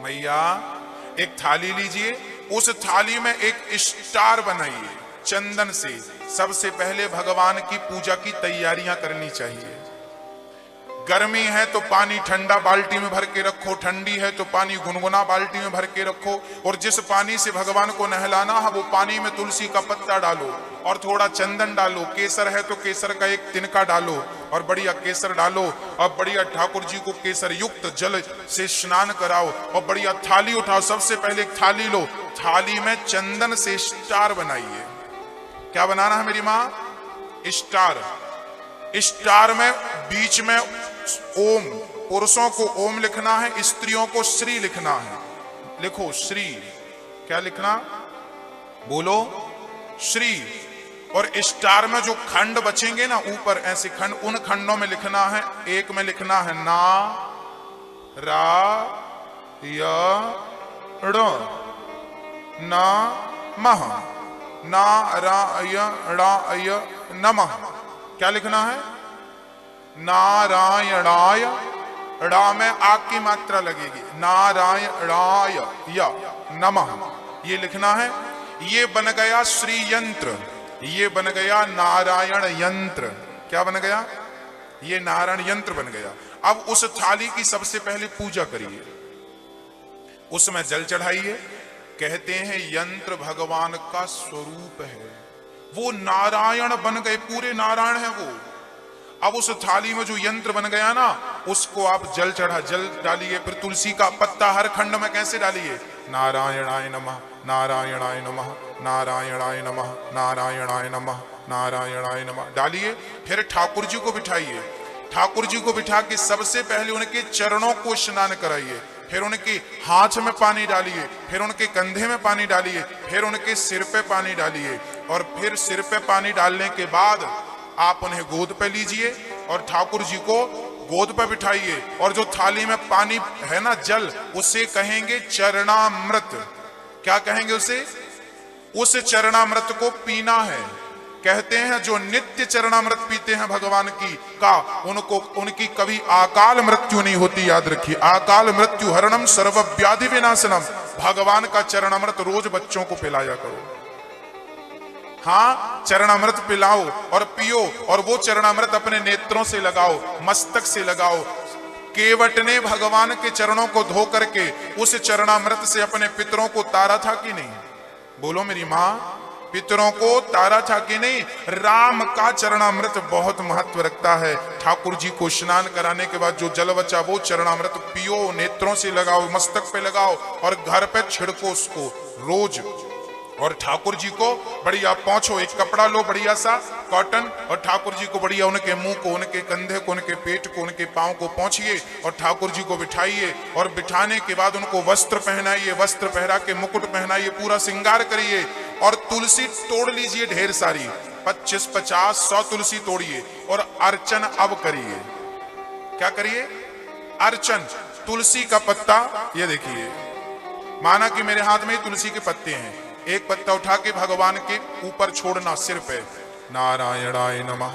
मैया एक थाली लीजिए, उस थाली में एक स्टार बनाइए, चंदन से सबसे पहले भगवान की पूजा की तैयारियां करनी चाहिए। गर्मी है तो पानी ठंडा बाल्टी में भर के रखो, ठंडी है तो पानी गुनगुना बाल्टी में भर के रखो, और जिस पानी से भगवान को नहलाना है वो पानी में तुलसी का पत्ता डालो और थोड़ा चंदन डालो, केसर है तो केसर का एक तिनका डालो और बढ़िया केसर डालो और बढ़िया ठाकुर जी को केसर युक्त जल से स्नान कराओ और बढ़िया थाली उठाओ। सबसे पहले एक थाली लो, थाली में चंदन से स्टार बनाइए। क्या बनाना है मेरी माँ? स्टार। स्टार में बीच में ओम, पुरुषों को ओम लिखना है, स्त्रियों को श्री लिखना है। लिखो श्री। क्या लिखना? बोलो श्री। और स्टार में जो खंड बचेंगे ना ऊपर ऐसे खंड, उन खंडों में लिखना है, एक में लिखना है ना रा या ड़ ना मह, ना रा या ड़ा या नमः। क्या लिखना है? नारायणाय, ड़ा में आग की मात्रा लगेगी, नारायणाय या नमः, ये लिखना है। ये बन गया श्री यंत्र, ये बन गया नारायण यंत्र। क्या बन गया? ये नारायण यंत्र बन गया। अब उस थाली की सबसे पहले पूजा करिए, उसमें जल चढ़ाइए। कहते हैं यंत्र भगवान का स्वरूप है, वो नारायण बन गए, पूरे नारायण है वो। अब उस थाली में जो यंत्र बन गया ना, उसको आप जल डालिए, फिर तुलसी का पत्ता हर खंड में कैसे डालिए? नारायणाय नमः, नारायणाय नमः, नारायणाय नमः, नारायणाय नमः, नारायणाय नमः डालिए। फिर ठाकुर जी को बिठाइए, ठाकुर जी को बिठा के सबसे पहले उनके चरणों को स्नान कराइए, फिर उनके हाथ में पानी डालिए, फिर उनके कंधे में पानी डालिए, फिर उनके सिर पे पानी डालिए, और फिर सिर पे पानी डालने के बाद आप उन्हें गोद पे लीजिए और ठाकुर जी को गोद पे बिठाइए। और जो थाली में पानी है ना, जल, उसे कहेंगे चरणामृत। क्या कहेंगे उसे? उस चरणामृत को पीना है। कहते हैं जो नित्य चरणामृत पीते हैं भगवान उनको उनकी कभी अकाल मृत्यु नहीं होती। याद रखिए, अकाल मृत्यु हरणम सर्व व्याधि विनाशनम। भगवान का चरणामृत रोज बच्चों को पिलाया करो। हाँ, चरणामृत पिलाओ और पियो, और वो चरणामृत अपने नेत्रों से लगाओ, मस्तक से लगाओ। केवट ने भगवान के चरणों को धो करके उस चरणामृत से अपने पितरों को तारा था कि नहीं? बोलो मेरी माँ, पितरों को तारा था कि नहीं? राम का चरणामृत बहुत महत्व रखता है। ठाकुर जी को स्नान कराने के बाद जो जल बचा वो चरणामृत पियो, नेत्रों से लगाओ, मस्तक पे लगाओ और घर पे छिड़को उसको रोज। और ठाकुर जी को बढ़िया पोंछो, एक कपड़ा लो बढ़िया सा कॉटन, और ठाकुर जी को बढ़िया उनके मुंह को, उनके कंधे को, उनके पेट को, उनके पांव को पोंछिए और ठाकुर जी को बिठाइए। और बिठाने के बाद उनको वस्त्र पहनाइए, वस्त्र पहना के मुकुट पहनाइए, पूरा श्रृंगार करिए। और तुलसी तोड़ लीजिए ढेर सारी, 25, 50, 100 तुलसी तोड़िए और अर्चन अब करिए। क्या करिए? अर्चन। तुलसी का पत्ता, ये देखिए, माना कि मेरे हाथ में तुलसी के पत्ते हैं, एक पत्ता उठा के भगवान के ऊपर छोड़ना सिर पे। नारायणाय नमः,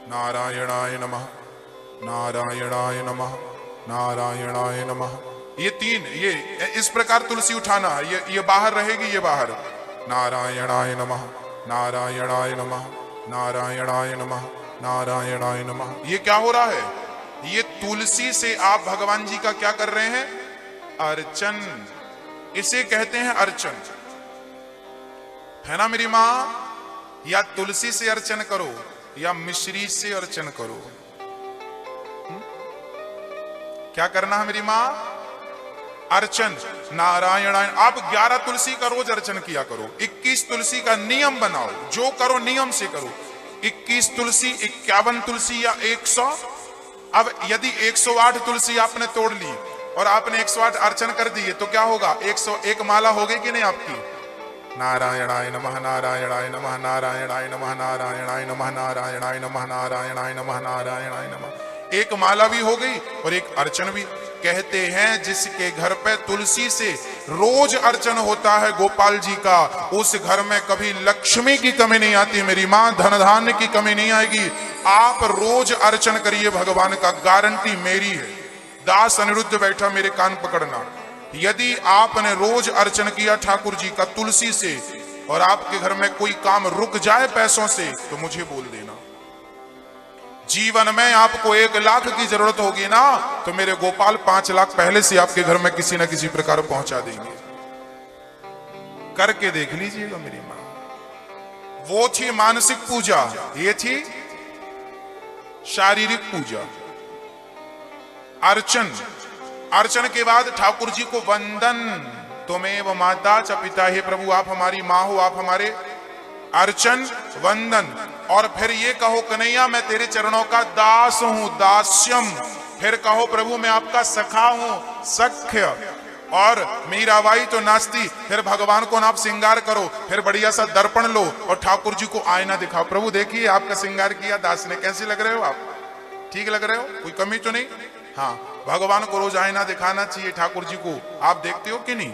नारायणाय नमः, नारायणाय नमः, नारायणाय नमः। ये तीन, ये इस प्रकार तुलसी उठाना है। ये बाहर रहेगी, ये बाहर। नारायणाय नमः, नारायणाय नमः, नारायणाय नमः, नारायणाय नमः। ये क्या हो रहा है? ये तुलसी से आप भगवान जी का क्या कर रहे हैं? अर्चन। इसे कहते हैं अर्चन, है ना मेरी माँ? या तुलसी से अर्चन करो या मिश्री से अर्चन करो। क्या करना है मेरी माँ? अर्चन। नारायणाय। आप 11 तुलसी का रोज अर्चन किया करो, 21 तुलसी का नियम बनाओ, जो करो नियम से करो। 21 तुलसी, 51 तुलसी या 100। अब यदि 108 तुलसी आपने तोड़ ली और आपने 108 अर्चन कर दिए तो क्या होगा? 101 माला हो गई कि नहीं आपकी? नारायणाय नमः, नारायणाय नमः, नारायणाय नमः, नारायणाय नमः, नारायणाय नमः, नारायणाय नमः, नारायणाय नमः। एक माला भी हो गई और एक अर्चन भी। कहते हैं जिसके घर पे तुलसी से रोज अर्चन होता है गोपाल जी का, उस घर में कभी लक्ष्मी की कमी नहीं आती मेरी माँ, धन धान्य की कमी नहीं आएगी। आप रोज अर्चन करिए भगवान का, गारंटी मेरी है। दास अनिरुद्ध बैठा, मेरे कान पकड़ना। यदि आपने रोज अर्चन किया ठाकुर जी का तुलसी से, और आपके घर में कोई काम रुक जाए पैसों से तो मुझे बोल देना। जीवन में आपको 1 लाख की जरूरत होगी ना तो मेरे गोपाल 5 लाख पहले से आपके घर में किसी ना किसी प्रकार पहुंचा देंगे। करके देख लीजिएगा मेरी मां। वो थी मानसिक पूजा, ये थी शारीरिक पूजा। अर्चन, अर्चन के बाद ठाकुर जी को वंदन। तुमेव माता च पिता, हे प्रभु आप हमारी मां हो, आप हमारे अर्चन वंदन। और फिर ये कहो कन्हैया मैं तेरे चरणों का दास हूं, दास्यम। फिर कहो प्रभु मैं आपका सखा हूं, सख्य। और मीराबाई तो नाचती, फिर भगवान को आप श्रृंगार करो, फिर बढ़िया सा दर्पण लो और ठाकुर जी को आईना दिखाओ। प्रभु देखिए आपका श्रृंगार किया दास ने, कैसे लग रहे हो आप, ठीक लग रहे हो, कोई कमी तो नहीं। हाँ, भगवान को रोज आईना दिखाना चाहिए ठाकुर जी को। आप देखते हो कि नहीं?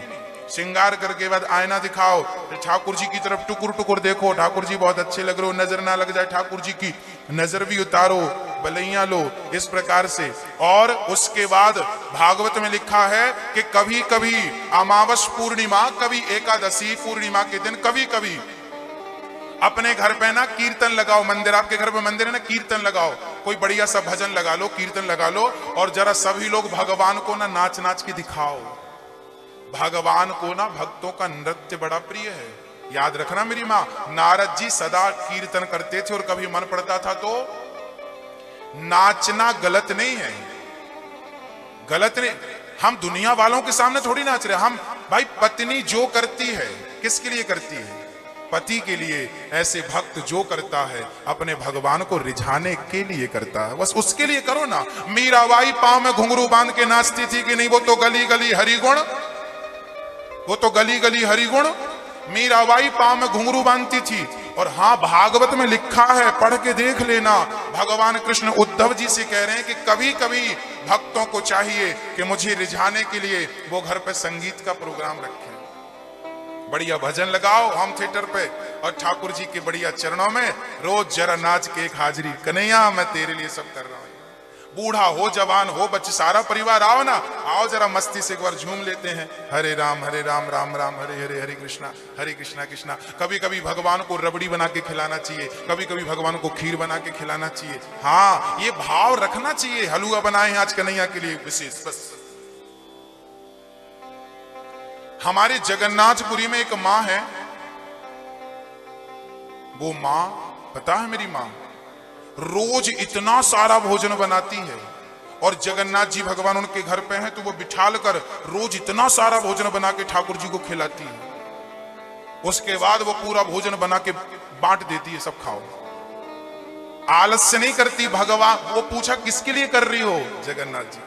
श्रृंगार करके बाद आईना दिखाओ, ठाकुर जी की तरफ टुकुर टुकुर देखो, ठाकुर जी बहुत अच्छे लग रहे हो, नजर ना लग जाए ठाकुर जी की, नजर भी उतारो, बलैया लो, इस प्रकार से। और उसके बाद भागवत में लिखा है कि कभी कभी अमावस पूर्णिमा, कभी एकादशी पूर्णिमा के दिन कभी कभी अपने घर पे ना कीर्तन लगाओ। मंदिर, आपके घर पे मंदिर है ना, कीर्तन लगाओ, कोई बढ़िया सा भजन लगा लो, कीर्तन लगा लो, और जरा सभी लोग भगवान को ना नाच नाच के दिखाओ। भगवान को ना भक्तों का नृत्य बड़ा प्रिय है। याद रखना मेरी माँ, नारद जी सदा कीर्तन करते थे और कभी मन पड़ता था तो नाचना गलत नहीं है, गलत नहीं। हम दुनिया वालों के सामने थोड़ी नाच रहे, हम भाई पत्नी जो करती है किसके लिए करती है? पति के लिए। ऐसे भक्त जो करता है अपने भगवान को रिझाने के लिए करता है, बस उसके लिए करो ना। मीराबाई पांव में घुंघरू बांध के नाचती थी कि नहीं? वो तो गली गली हरिगुण, वो तो गली गली हरिगुण। मीराबाई पांव में घुंघरू बांधती थी। और हाँ, भागवत में लिखा है, पढ़ के देख लेना, भगवान कृष्ण उद्धव जी से कह रहे हैं कि कभी कभी भक्तों को चाहिए कि मुझे रिझाने के लिए वो घर पे संगीत का प्रोग्राम रखें, बढ़िया भजन लगाओ होम थिएटर पे, और ठाकुर जी के बढ़िया चरणों में रोज जरा नाच के एक हाजिरी, कन्हैया मैं तेरे लिए सब कर रहा हूं। बूढ़ा हो जवान हो बच्चे सारा परिवार आओ ना, आओ जरा मस्ती से एक बार झूम लेते हैं। हरे राम राम राम हरे हरे, हरे कृष्णा कृष्णा। कभी कभी भगवान को रबड़ी बना के खिलाना चाहिए, कभी कभी भगवान को खीर बना के खिलाना चाहिए। हाँ, ये भाव रखना चाहिए। हलवा बनाए हैं आज कन्हैया के लिए विशेष। बस हमारे जगन्नाथपुरी में एक माँ है, वो माँ पता है मेरी माँ रोज इतना सारा भोजन बनाती है, और जगन्नाथ जी भगवान उनके घर पे हैं तो वो बिठाल कर रोज इतना सारा भोजन बना के ठाकुर जी को खिलाती है। उसके बाद वो पूरा भोजन बना के बांट देती है, सब खाओ। आलस्य नहीं करती। भगवान, वो पूछा किसके लिए कर रही हो? जगन्नाथ जी।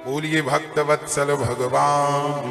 बोलिए भक्त वत्सल भगवान।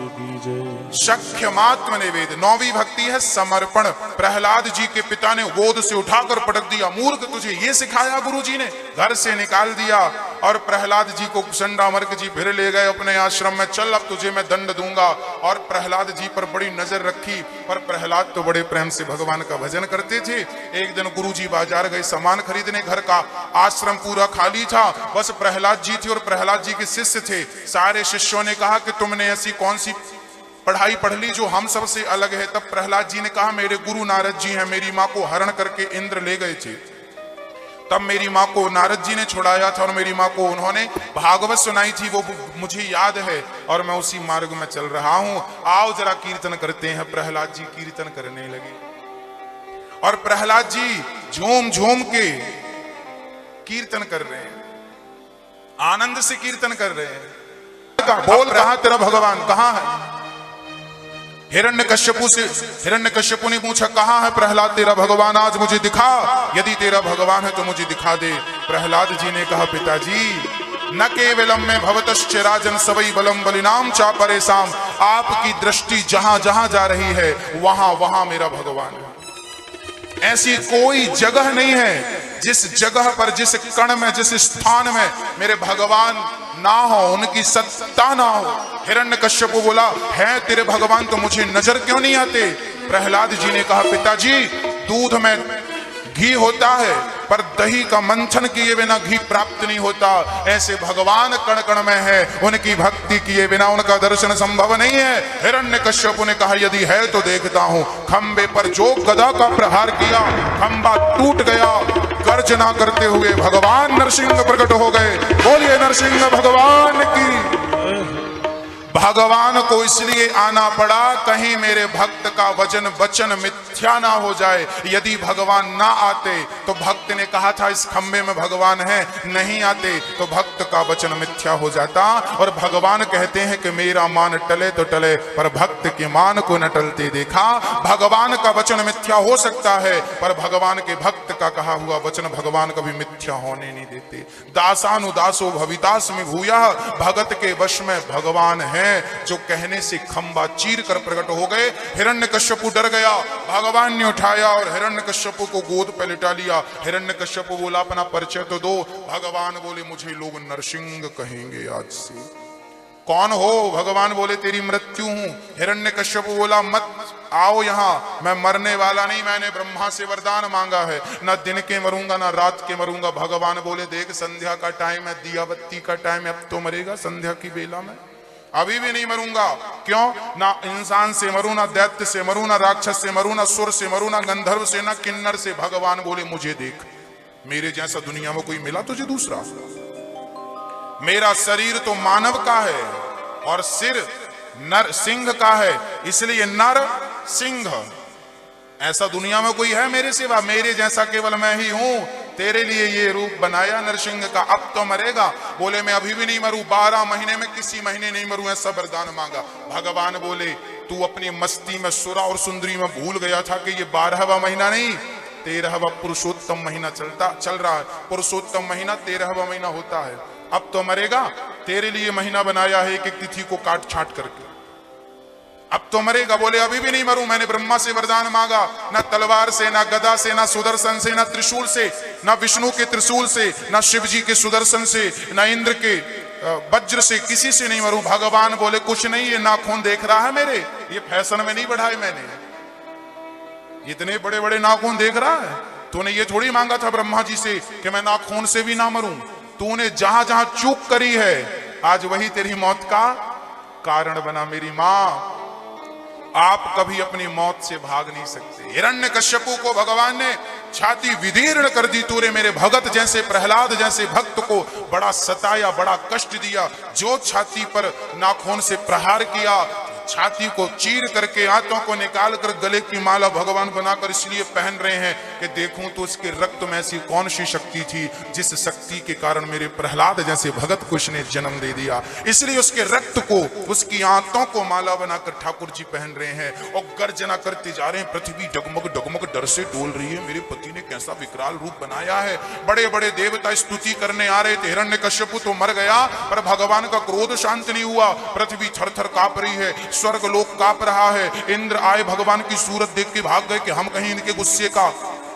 शक्यमात्म निवेद। 9वीं भक्ति है समर्पण। प्रहलाद जी के पिता ने गोद से उठाकर पटक दिया, मूर्ख तुझे ये सिखाया गुरु जी ने, घर से निकाल दिया। और प्रहलाद जी को चंडामर्क जी फिर ले गए अपने आश्रम में, चल अब तुझे मैं दंड दूंगा। और प्रहलाद जी पर बड़ी नजर रखी, पर प्रहलाद तो बड़े प्रेम से भगवान का भजन करते थे। एक दिन गुरु जी बाजार गए सामान खरीदने, घर का आश्रम पूरा खाली था, बस प्रहलाद जी थे और प्रहलाद जी के शिष्य थे। सारे शिष्यों ने कहा कि तुमने ऐसी कौन सी पढ़ाई पढ़ ली जो हम सबसे अलग है? तब प्रहलाद जी ने कहा, मेरे गुरु नारद जी हैं, मेरी माँ को हरण करके इंद्र ले गए थे, तब मेरी माँ को नारद जी ने छुड़ाया था और मेरी माँ को उन्होंने भागवत सुनाई थी, वो मुझे याद है और मैं उसी मार्ग में चल रहा हूं। आओ जरा कीर्तन करते हैं। प्रहलाद जी कीर्तन करने लगे और प्रहलाद जी झूम झूम के कीर्तन कर रहे हैं, आनंद से कीर्तन कर रहे हैं। बोल रहा तेरा भगवान कहाँ है? हिरण्यकश्यपु ने पूछा, कहाँ है प्रहलाद तेरा भगवान? आज मुझे दिखा, यदि तेरा भगवान है तो मुझे दिखा दे। प्रहलाद जी ने कहा, पिताजी न केवलम में भवतश्च राजन सवई बलम बलिनाम चा परेशान। आपकी दृष्टि जहां जहां जा रही है वहां वहां मेरा भगवान है। ऐसी कोई जगह नहीं है जिस जगह पर, जिस कण में, जिस स्थान में मेरे भगवान ना हो, उनकी सत्ता ना हो। हिरण्यकश्यपु बोला, है तेरे भगवान तो मुझे नजर क्यों नहीं आते? प्रहलाद जी ने कहा, पिताजी दूध में घी होता है, पर दही का मंथन किए बिना घी प्राप्त नहीं होता, ऐसे भगवान कण कण में है, उनकी भक्ति किए बिना उनका दर्शन संभव नहीं है। हिरण्यकश्यप ने कहा यदि है तो देखता हूं। खंबे पर जो गदा का प्रहार किया, खंबा टूट गया। गर्जना करते हुए भगवान नरसिंह प्रकट हो गए। बोलिए नरसिंह भगवान की। भगवान को इसलिए आना पड़ा कहीं मेरे भक्त का वचन वचन मिथ्या ना हो जाए। यदि भगवान ना आते तो भक्त ने कहा था इस खंबे में भगवान है, नहीं आते तो भक्त का वचन मिथ्या हो जाता। और भगवान कहते हैं कि मेरा मान टले तो टले, पर भक्त के मान को न टलते देखा। भगवान का वचन मिथ्या हो सकता है, पर भगवान के भक्त का कहा हुआ वचन भगवान कभी मिथ्या होने नहीं देते। दासानुदासो भवितास में भूया, भगत के वश में भगवान है, जो कहने से खंबा चीर कर प्रकट हो गए। हिरण्यकश्यपु डर गया, भगवान ने उठाया और हिरण्यकश्यपु को गोद पे लिटा लिया। हिरण्यकश्यपु बोला अपना परिचय तो दो। भगवान बोले मुझे लोग नरसिंह कहेंगे आज से। कौन हो? भगवान बोले तेरी मृत्यु हूं। हिरण्यकश्यपु बोला मत आओ यहां, मैं मरने वाला नहीं, मैंने ब्रह्मा से वरदान मांगा है, न दिन के मरूंगा न रात के मरूंगा। भगवान बोले देख संध्या का टाइम है, दिया बत्ती का टाइम है, अब तो मरेगा संध्या की बेला में, अभी भी नहीं मरूंगा। क्यों? ना इंसान से मरू, ना दैत्य से मरू, ना राक्षस से मरू, ना सुर से मरू, ना गंधर्व से, ना किन्नर से। भगवान बोले मुझे देख, मेरे जैसा दुनिया में कोई मिला तुझे दूसरा? मेरा शरीर तो मानव का है और सिर नर सिंह का है, इसलिए नर सिंह। ऐसा दुनिया में कोई है मेरे सिवा? मेरे जैसा केवल मैं ही हूं। तेरे लिए ये रूप बनाया नरसिंह का, अब तो मरेगा। बोले मैं अभी भी नहीं मरू, 12 महीने में किसी महीने नहीं मरू, ऐसा वरदान मांगा। भगवान बोले तू अपनी मस्ती में सुरा और सुंदरी में भूल गया था कि ये 12वां महीना नहीं, 13वां पुरुषोत्तम महीना चल रहा है। पुरुषोत्तम महीना 13वां महीना होता है। अब तो मरेगा, तेरे लिए महीना बनाया है एक एक तिथि को काट छाट करके, अब तो मरेगा। बोले अभी भी नहीं मरूं, मैंने ब्रह्मा से वरदान मांगा, ना तलवार से, ना गदा से, ना सुदर्शन से, ना त्रिशूल से, ना विष्णु के त्रिशूल से, ना शिव जी के सुदर्शन से, ना इंद्र के वज्र से, किसी से नहीं मरूं। भगवान बोले कुछ नहीं, ये नाखून देख रहा है मेरे, ये फैशन में नहीं बढ़ाए मैंने, इतने बड़े बड़े नाखून देख रहा है। तूने ये थोड़ी मांगा था ब्रह्मा जी से कि मैं नाखून से भी ना मरूं। तूने जहां जहां चूक करी है, आज वही तेरी मौत का कारण बना। मेरी मां, आप कभी अपनी मौत से भाग नहीं सकते। हिरण्यकश्यपु को भगवान ने छाती विदीर्ण कर दी। तूने मेरे भगत जैसे प्रहलाद जैसे भक्त को बड़ा सताया, बड़ा कष्ट दिया। जो छाती पर नाखून से प्रहार किया, छाती को चीर करके हाथों को निकाल कर गले की माला भगवान बनाकर इसलिए पहन रहे हैं कि देखूं तो उसके रक्त में ऐसी कौन सी शक्ति थी जिस शक्ति के कारण मेरे प्रहलाद जैसे भगत को उसने जन्म दे दिया। इसलिए उसके रक्त को, उसकी आंतों को माला बनाकर ठाकुर जी पहन रहे हैं और गर्जना करते जा रहे हैं। पृथ्वी डगमग डगमग डर से डोल रही है, मेरे पति ने कैसा विकराल रूप बनाया है। बड़े बड़े देवता स्तुति करने आ रहे थे। हिरण्यकश्यपु तो मर गया, पर भगवान का क्रोध शांत नहीं हुआ। पृथ्वी थर थर कांप रही है, स्वर्ग लोक कांप रहा है। इंद्र आए, भगवान की सूरत देख के भाग गए कि हम कहीं इनके गुस्से का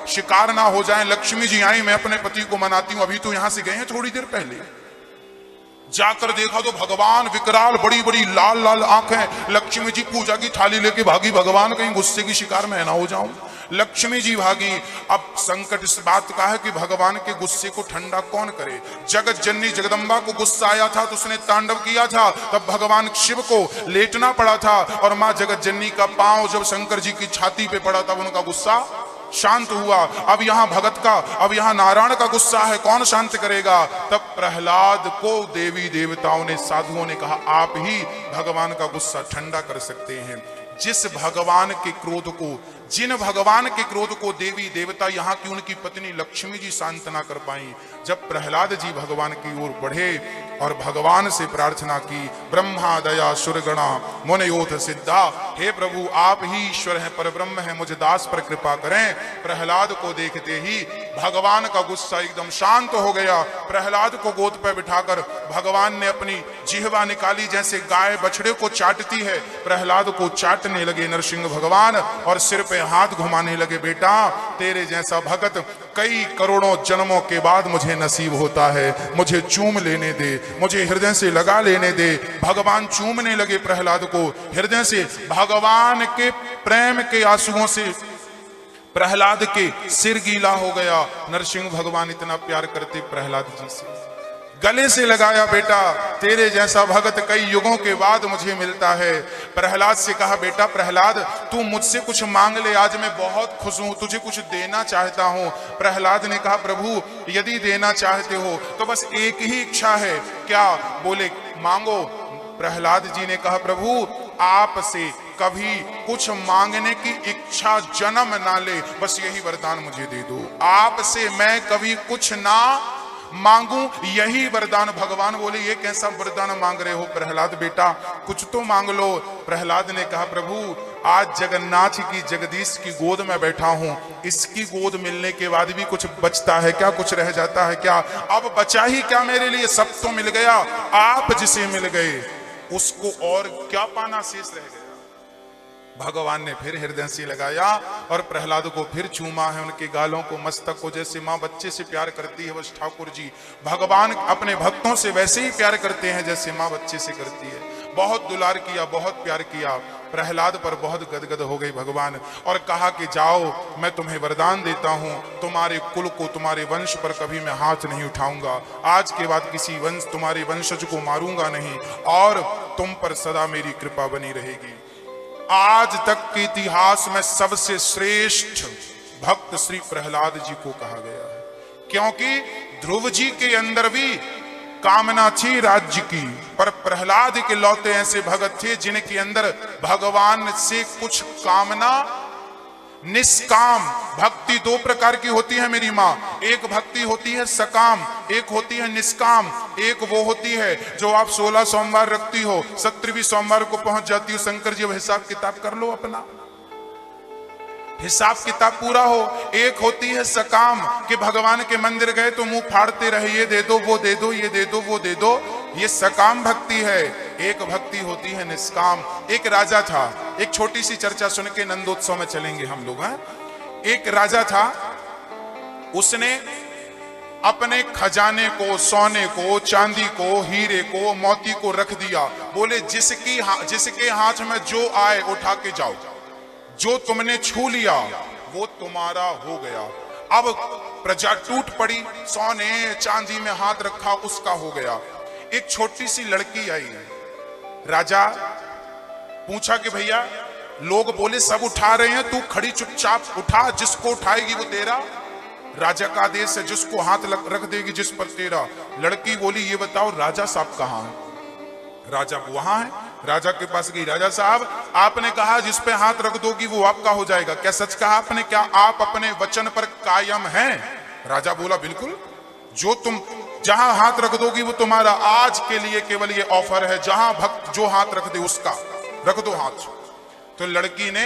शिकार ना हो जाएं। लक्ष्मी जी आई, मैं अपने पति को मनाती हूं, अभी तो यहां से गए हैं थोड़ी देर पहले। जाकर देखा तो भगवान विकराल, बड़ी बड़ी लाल लाल आंखें। लक्ष्मी जी पूजा की थाली लेके भागी, भगवान कहीं गुस्से की शिकार मैं ना हो जाऊं। लक्ष्मी जी भागी। अब संकट इस बात का है कि भगवान के गुस्से को ठंडा कौन करे। जगत जननी जगदम्बा को गुस्सा आया था तो उसने तांडव किया था, तब भगवान शिव को लेटना पड़ा था। और मां जगत जननी का पांव जब शंकर जी की छाती पे पड़ा तब उनका गुस्सा शांत हुआ। अब यहां भगत का, अब यहां नारायण का गुस्सा है, कौन शांत करेगा। तब प्रहलाद को देवी देवताओं ने, साधुओं ने कहा आप ही भगवान का गुस्सा ठंडा कर सकते हैं। जिस भगवान के क्रोध को, जिन भगवान के क्रोध को देवी देवता, यहाँ की उनकी पत्नी लक्ष्मी जी शांत ना कर पाई। जब प्रहलाद जी भगवान की ओर बढ़े और भगवान से प्रार्थना की, ब्रह्मा दया सुरगणा मुनयोथ सिद्धा, हे प्रभु आप ही ईश्वर हैं, परब्रह्म हैं, मुझे दास पर कृपा करें। प्रहलाद को देखते ही भगवान का गुस्सा एकदम शांत हो गया। प्रहलाद को गोद पर बिठाकर भगवान ने अपनी जिह्वा निकाली, जैसे गाय बछड़े को चाटती है, प्रहलाद को चाटने लगे नरसिंह भगवान और सिर पे हाथ घुमाने लगे। बेटा तेरे जैसा भगत कई करोड़ों जन्मों के बाद मुझे नसीब होता है, मुझे चूम लेने दे, मुझे हृदय से लगा लेने दे। भगवान चूमने लगे प्रहलाद को हृदय से, भगवान के प्रेम के आंसुओं से प्रहलाद के सिर गीला हो गया। नरसिंह भगवान इतना प्यार करते प्रहलाद जी से, गले से लगाया, बेटा तेरे जैसा भगत कई युगों के बाद मुझे मिलता है। प्रहलाद से कहा, बेटा प्रहलाद तू मुझसे कुछ मांग ले, आज मैं बहुत खुश हूं, तुझे कुछ देना चाहता हूं। प्रहलाद ने कहा, प्रभु यदि देना चाहते हो तो बस एक ही इच्छा है। क्या? बोले मांगो। प्रहलाद जी ने कहा, प्रभु आपसे कभी कुछ मांगने की इच्छा जन्म ना ले, बस यही वरदान मुझे दे दो। आपसे मैं कभी कुछ ना मांगू, यही वरदान। भगवान बोले, ये कैसा वरदान मांग रहे हो प्रहलाद बेटा, कुछ तो मांग लो। प्रहलाद ने कहा, प्रभु आज जगन्नाथ की जगदीश की गोद में बैठा हूं, इसकी गोद मिलने के बाद भी कुछ बचता है क्या? कुछ रह जाता है क्या? अब बचा ही क्या मेरे लिए? सब तो मिल गया। आप जिसे मिल गए उसको और क्या पाना शेष रह गया? भगवान ने फिर हृदय से लगाया और प्रहलाद को फिर चूमा है, उनके गालों को, मस्तक को। जैसे माँ बच्चे से प्यार करती है, बस ठाकुर जी भगवान अपने भक्तों से वैसे ही प्यार करते हैं जैसे माँ बच्चे से करती है। बहुत दुलार किया, बहुत प्यार किया। प्रहलाद पर बहुत गदगद हो गई भगवान और कहा कि जाओ, मैं तुम्हें वरदान देता हूं, तुम्हारे कुल को, तुम्हारे वंश पर कभी मैं हाथ नहीं उठाऊंगा। आज के बाद किसी वंश, तुम्हारे वंशज को मारूंगा नहीं और तुम पर सदा मेरी कृपा बनी रहेगी। आज तक के इतिहास में सबसे श्रेष्ठ भक्त श्री प्रहलाद जी को कहा गया है, क्योंकि ध्रुव जी के अंदर भी कामना थी राज्य की, पर प्रहलाद के लौटे ऐसे भगत थे जिनके अंदर भगवान से कुछ कामना, निष्काम भक्ति। दो प्रकार की होती है मेरी माँ, एक भक्ति होती है सकाम, एक होती है निष्काम। एक वो होती है जो आप 16 सोमवार रखती हो, 17वीं सोमवार को पहुंच जाती हो, शंकर जी अब हिसाब किताब कर लो, अपना हिसाब किताब पूरा हो। एक होती है सकाम कि भगवान के मंदिर गए तो मुंह फाड़ते रहे, ये दे दो, वो दे दो, ये दे दो, वो दे दो, ये सकाम भक्ति है। एक भक्ति होती है निष्काम। एक राजा था, एक छोटी सी चर्चा सुन के नंदोत्सव में चलेंगे हम लोग। एक राजा था, उसने अपने खजाने को, सोने को, चांदी को, हीरे को, मोती को रख दिया। बोले जिसके हाथ में जो आए उठा के जाओ, जो तुमने छू लिया वो तुम्हारा हो गया। अब प्रजा टूट पड़ी, सोने चांदी में हाथ रखा उसका हो गया। एक छोटी सी लड़की आई, राजा पूछा कि भैया लोग बोले सब उठा रहे हैं, तू खड़ी चुपचाप उठा, जिसको उठाएगी वो तेरा। राजा का आदेश है, जिसको हाथ रख देगी जिस पर तेरा। लड़की बोली, ये बताओ राजा साहब कहाँ है? राजा वहां है। राजा के पास गई, राजा साहब आपने कहा जिस पे हाथ रख दोगी वो आपका हो जाएगा, क्या सच कहा आपने? क्या आप अपने वचन पर कायम हैं? राजा बोला, बिल्कुल, जो तुम जहां हाथ रख दोगी वो तुम्हारा। आज के लिए केवल ये ऑफर है, जहां भक्त जो हाथ रख दे उसका रख दो हाथ। तो लड़की ने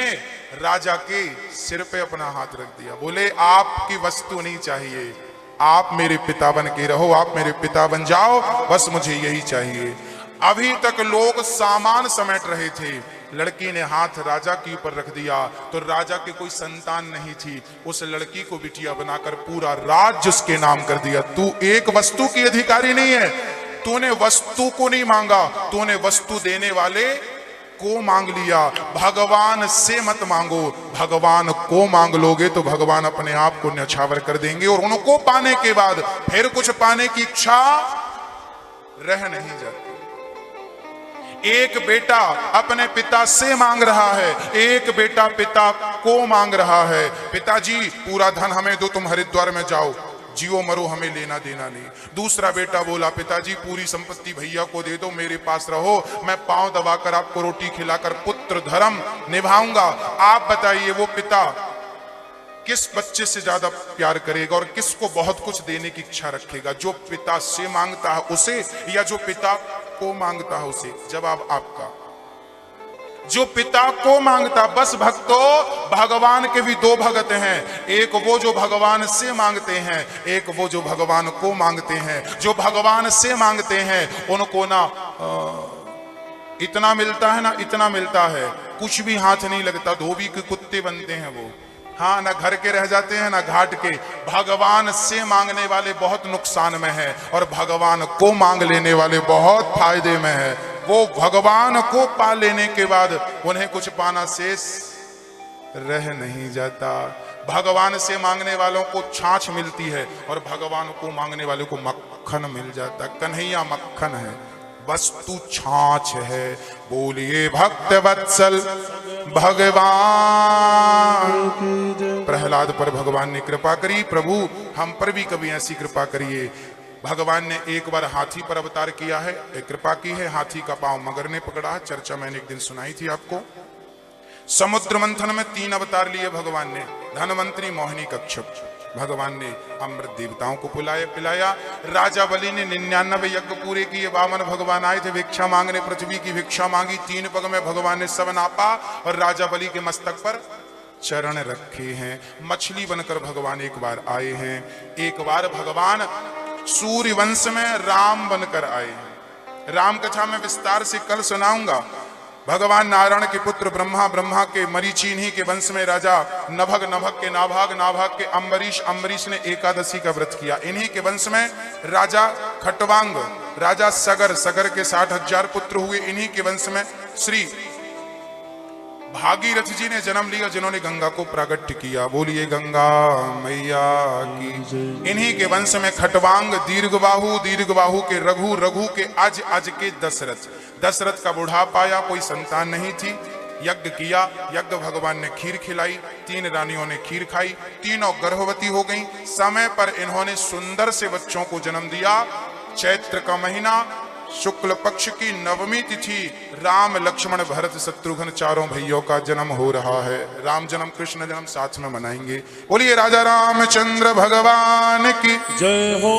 राजा के सिर पे अपना हाथ रख दिया। बोले आपकी वस्तु नहीं चाहिए, आप मेरे पिता बन के रहो, आप मेरे पिता बन जाओ, बस मुझे यही चाहिए। अभी तक लोग सामान समेट रहे थे, लड़की ने हाथ राजा के ऊपर रख दिया तो राजा के कोई संतान नहीं थी। उस लड़की को बिटिया बनाकर पूरा राज्य उसके नाम कर दिया। तू एक वस्तु की अधिकारी नहीं है, तूने वस्तु को नहीं मांगा, तूने वस्तु देने वाले को मांग लिया। भगवान से मत मांगो, भगवान को मांग लोगे तो भगवान अपने आप को न्यौछावर कर देंगे और उनको पाने के बाद फिर कुछ पाने की इच्छा रह नहीं जाती। एक बेटा अपने पिता से मांग रहा है, एक बेटा पिता को मांग रहा है, पिताजी पूरा धन हमें दो, तुम हरिद्वार में जाओ, जियो मरो हमें लेना देना नहीं। दूसरा बेटा बोला, पिताजी पूरी संपत्ति भैया को दे दो, मेरे पास रहो, मैं पांव दबाकर आपको रोटी खिलाकर पुत्र धर्म निभाऊंगा। आप बताइए वो पिता किस बच्चे से ज्यादा प्यार करेगा और किसको बहुत कुछ देने की इच्छा रखेगा? जो पिता से मांगता है उसे या जो पिता को मांगता है उसे? जवाब आपका, जो पिता को मांगता। बस भक्तों, भगवान के भी दो भगत हैं, एक वो जो भगवान से मांगते हैं, एक वो जो भगवान को मांगते हैं। जो भगवान से मांगते हैं उनको ना इतना मिलता है ना इतना मिलता है, कुछ भी हाथ नहीं लगता, धोबी के कुत्ते बनते हैं वो। हाँ, ना घर के रह जाते हैं ना घाट के। भगवान से मांगने वाले बहुत नुकसान में है और भगवान को मांग लेने वाले बहुत फायदे में है। वो भगवान को पा लेने के बाद उन्हें कुछ पाना शेष रह नहीं जाता। भगवान से मांगने वालों को छाछ मिलती है और भगवान को मांगने वालों को मक्खन मिल जाता। कन्हैया मक्खन है, वस्तु छाछ है। बोलिए भक्त वत्सल भगवान। प्रहलाद पर भगवान ने कृपा करी, प्रभु हम पर भी कभी ऐसी कृपा करिए। भगवान ने एक बार हाथी पर अवतार किया है, एक कृपा की है, हाथी का पांव मगर ने पकड़ा। चर्चा मैंने एक दिन सुनाई थी आपको। समुद्र मंथन में 3 अवतार लिए भगवान ने। धनवंतरी, मोहिनी, कच्छप। भगवान ने अमृत देवताओं को पिलाया। राजा बलि ने 99 यज्ञ पूरे किए। 52 भगवान आए थे भिक्षा मांगने, पृथ्वी की भिक्षा मांगी। 3 पग में भगवान ने सब नापा और राजा बलि के मस्तक पर चरण रखे हैं। मछली बनकर भगवान एक बार आए हैं। एक बार भगवान सूर्य वंश में राम बनकर आए हैं। राम कथा में विस्तार से कल सुनाऊंगा। भगवान नारायण के पुत्र ब्रह्मा, ब्रह्मा के मरीचि, इन्हीं के वंश में राजा नभग, नभग के नाभाग, नाभाग के अम्बरीश, अम्बरीश ने एकादशी का व्रत किया। इन्हीं के वंश में राजा खटवांग, राजा सगर, सगर के 60,000 पुत्र हुए। इन्हीं के वंश में श्री भागीरथ जी ने जन्म लिया, जिन्होंने गंगा को प्रागट्य किया। बोलिए गंगा मैया की। इन्हीं के वंश में खटवांग, दीर्घबाहु, दीर्घबाहु के रघु, रघु के अज, अज के दशरथ। दशरथ का बुढ़ापा आया, कोई संतान नहीं थी। यज्ञ किया, यज्ञ भगवान ने खीर खिलाई। 3 रानियों ने खीर खाई, तीनों गर्भवती हो गईं। समय पर इन्होंने सुंदर से बच्चों को जन्म दिया। चैत्र का महीना, शुक्ल पक्ष की नवमी तिथि, राम लक्ष्मण भरत शत्रुघ्न चारों भाइयों का जन्म हो रहा है। राम जन्म, कृष्ण जन्म साथ में मनाएंगे। बोलिए राजा रामचंद्र भगवान की जय हो।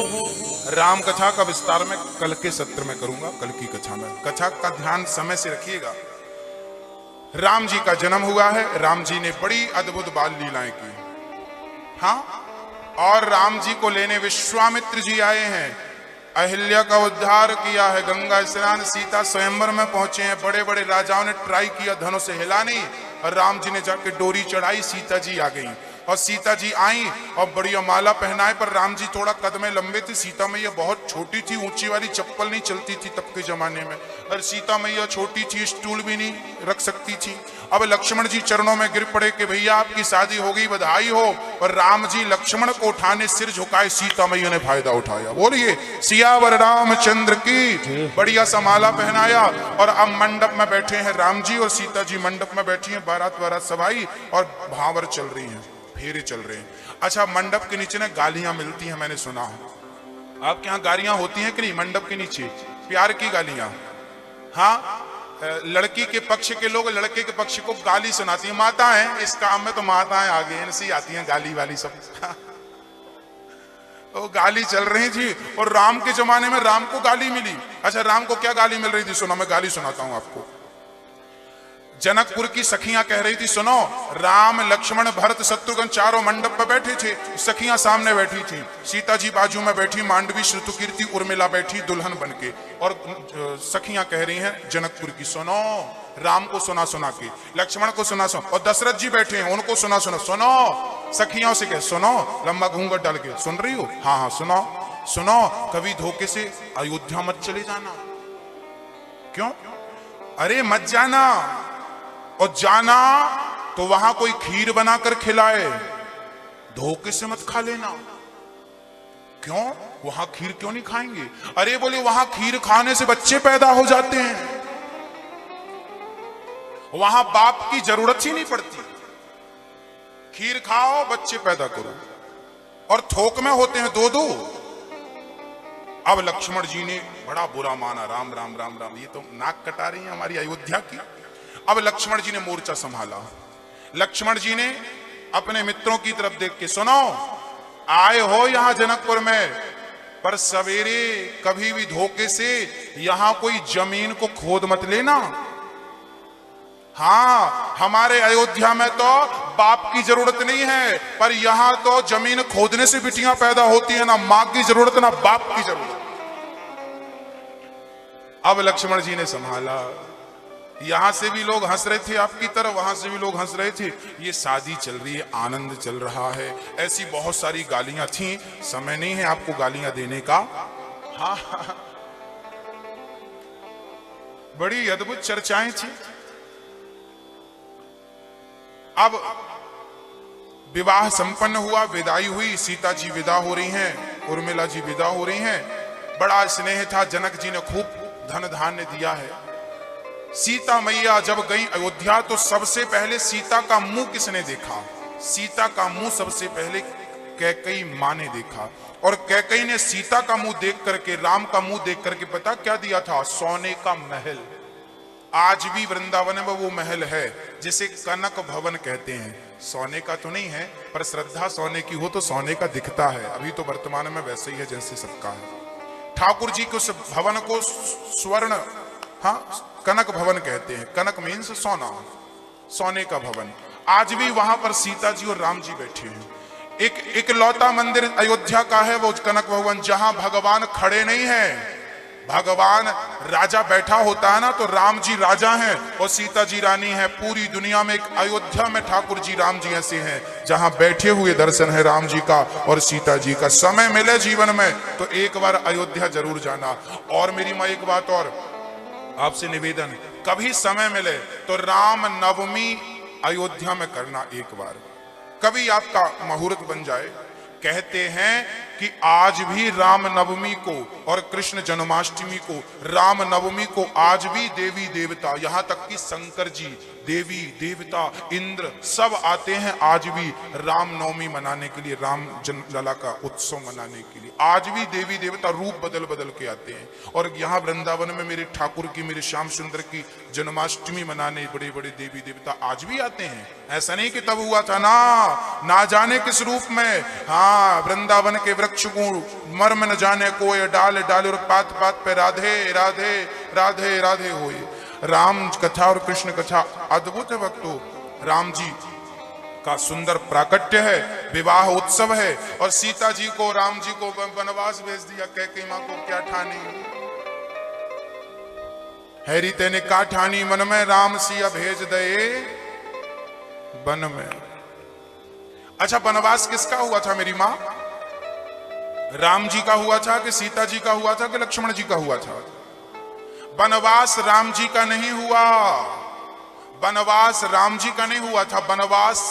राम कथा का विस्तार में कल के सत्र में करूंगा। कल की कथा में, कथा का ध्यान समय से रखिएगा। राम जी का जन्म हुआ है। राम जी ने बड़ी अद्भुत बाल लीलाएं की। हाँ, और राम जी को लेने विश्वामित्र जी आए हैं। अहिल्या का उद्धार किया है, गंगा स्नान, सीता स्वयंवर में पहुंचे हैं। बड़े बड़े राजाओं ने ट्राई किया, धनुष से हिला नहीं, और राम जी ने जाके डोरी चढ़ाई, सीता जी आ गई। और सीता जी आई और बढ़िया माला पहनाए, पर राम जी थोड़ा कद में लंबे थे। सीता मैया बहुत छोटी थी, ऊंची वाली चप्पल नहीं चलती थी तब के जमाने में, और सीता मैया छोटी थी, स्टूल भी नहीं रख सकती थी। अब लक्ष्मण जी चरणों में गिर पड़े कि भैया आपकी शादी हो गई, बधाई हो। और राम जी लक्ष्मण को उठाने सिर झुकाए, सीता मैया ने फायदा उठाया। बोलिए सियावर रामचंद्र की। बढ़िया सा माला पहनाया और अब मंडप में बैठे हैं राम जी और सीता जी मंडप में बैठी हैं। बारात बारात सभाई और भावर चल रही हैं, फेरे चल रहे हैं। अच्छा, मंडप के नीचे ना गालियां मिलती हैं, मैंने सुना है। आपके यहाँ गालियां होती हैं कि नहीं? मंडप के नीचे प्यार की गालियां। हाँ, लड़की के पक्ष के लोग लड़के के पक्ष को गाली सुनाती हैं। माता है इस काम में, तो माताएं आगे इनसे आती हैं गाली वाली सब। वो गाली चल रही थी और राम के जमाने में राम को गाली मिली। अच्छा, राम को क्या गाली मिल रही थी? सुनो, मैं गाली सुनाता हूं आपको। जनकपुर की सखियां कह रही थी, सुनो, राम लक्ष्मण भरत शत्रुघ्न चारों मंडप पर बैठे थे, सखियां सामने बैठी थी। सीता जी बाजू में बैठी, मांडवी, श्रुतकीर्ति, उर्मिला बैठी दुल्हन बनके, और सखियां कह रही हैं जनकपुर की, सुनो, राम को सुना सुना के, लक्ष्मण को सुना सुना, और दशरथ जी बैठे हैं उनको सुना सुना। सुनो, सखियों से कह, सुनो, लंबा घूंघट डाल के, सुन रही हो? हाँ हाँ सुनो सुनो, कभी धोखे से अयोध्या मत चले जाना। क्यों? अरे मत जाना, और जाना तो वहां कोई खीर बनाकर खिलाए, धोखे से मत खा लेना। क्यों? वहां खीर क्यों नहीं खाएंगे? अरे बोले वहां खीर खाने से बच्चे पैदा हो जाते हैं, वहां बाप की जरूरत ही नहीं पड़ती। खीर खाओ, बच्चे पैदा करो, और थोक में होते हैं 2-2। अब लक्ष्मण जी ने बड़ा बुरा माना, राम राम राम राम, ये तो नाक कटा रही है हमारी अयोध्या की। अब लक्ष्मण जी ने मोर्चा संभाला। लक्ष्मण जी ने अपने मित्रों की तरफ देख के, सुनो, आए हो यहां जनकपुर में, पर सवेरे कभी भी धोखे से यहां कोई जमीन को खोद मत लेना। हाँ, हमारे अयोध्या में तो बाप की जरूरत नहीं है, पर यहां तो जमीन खोदने से बिटियां पैदा होती है, ना मां की जरूरत ना बाप की जरूरत। अब लक्ष्मण जी ने संभाला। यहां से भी लोग हंस रहे थे आपकी तरफ, वहां से भी लोग हंस रहे थे। ये शादी चल रही है, आनंद चल रहा है। ऐसी बहुत सारी गालियां थी, समय नहीं है आपको गालियां देने का। हाँ, बड़ी अद्भुत चर्चाएं थी। अब विवाह संपन्न हुआ, विदाई हुई, सीता जी विदा हो रही हैं, उर्मिला जी विदा हो रही हैं। बड़ा स्नेह था, जनक जी ने खूब धन धान्य दिया है। सीता मैया जब गई अयोध्या तो सबसे पहले सीता का मुंह किसने देखा? सीता का मुंह सबसे पहले कैकेयी मां ने देखा। और कैकेयी ने सीता का मुंह देख करके, राम का मुंह देख करके पता क्या दिया था? सोने का महल। आज भी वृंदावन में वो महल है जिसे कनक भवन कहते हैं। सोने का तो नहीं है, पर श्रद्धा सोने की हो तो सोने का दिखता है। अभी तो वर्तमान में वैसे ही है जैसे सबका है। ठाकुर जी के उस भवन को स्वर्ण, हाँ, कनक भवन कहते हैं। कनक मीन्स सोना, सोने का भवन। आज भी वहां पर सीता जी और राम जी बैठे हैं। एक लौता मंदिर अयोध्या का है वो कनक भवन, जहां भगवान खड़े नहीं है। भगवान राजा बैठा होता है ना, तो राम जी राजा हैं और सीता जी रानी है। पूरी दुनिया में एक अयोध्या में ठाकुर जी राम जी ऐसे हैं जहां बैठे हुए दर्शन है राम जी का और सीता जी का। समय मिले जीवन में तो एक बार अयोध्या जरूर जाना। और मेरी मां एक बात और आपसे निवेदन, कभी समय मिले तो राम नवमी अयोध्या में करना एक बार, कभी आपका मुहूर्त बन जाए। कहते हैं कि आज भी राम नवमी को और कृष्ण जन्माष्टमी को, राम नवमी को आज भी देवी देवता, यहां तक कि शंकर जी, देवी देवता, इंद्र सब आते हैं आज भी राम नवमी मनाने के लिए, राम लला का उत्सव मनाने के लिए। आज भी देवी देवता रूप बदल बदल के आते हैं। और यहाँ वृंदावन में मेरे ठाकुर की, मेरे श्याम सुंदर की जन्माष्टमी मनाने बड़े बड़े देवी देवता आज भी आते हैं। ऐसा नहीं कि तब हुआ था ना जाने किस रूप में। हाँ, वृंदावन के वृक्ष को मर्म न जाने को, ये डाल डाल और पात पात पे राधे राधे राधे राधे होए। राम कथा और कृष्ण कथा अद्भुत है भक्तों। राम जी का सुंदर प्राकट्य है, विवाह उत्सव है। और सीता जी को, राम जी को वनवास भेज दिया। कैकेयी मां को क्या ठानी? हैरी तेने का ठानी मन में, राम सिया भेज दे वन में। अच्छा, वनवास किसका हुआ था मेरी मां? राम जी का हुआ था कि सीता जी का हुआ था कि लक्ष्मण जी का हुआ था? वनवास राम जी का नहीं हुआ, वनवास राम जी का नहीं हुआ था, वनवास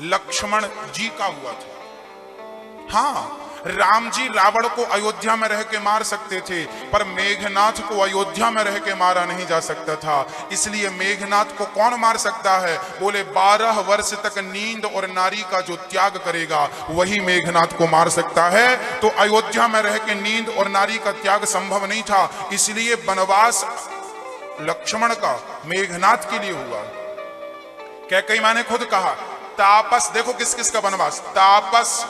लक्ष्मण जी का हुआ था। हाँ, राम जी रावण को अयोध्या में रह के मार सकते थे, पर मेघनाथ को अयोध्या में रह के मारा नहीं जा सकता था। इसलिए मेघनाथ को कौन मार सकता है? बोले 12 वर्ष तक नींद और नारी का जो त्याग करेगा वही मेघनाथ को मार सकता है। तो अयोध्या में रह के नींद और नारी का त्याग संभव नहीं था, इसलिए वनवास लक्ष्मण का मेघनाथ के लिए हुआ। कैकेयी मां ने खुद कहा, तापस, देखो किस किस का वनवास, तापस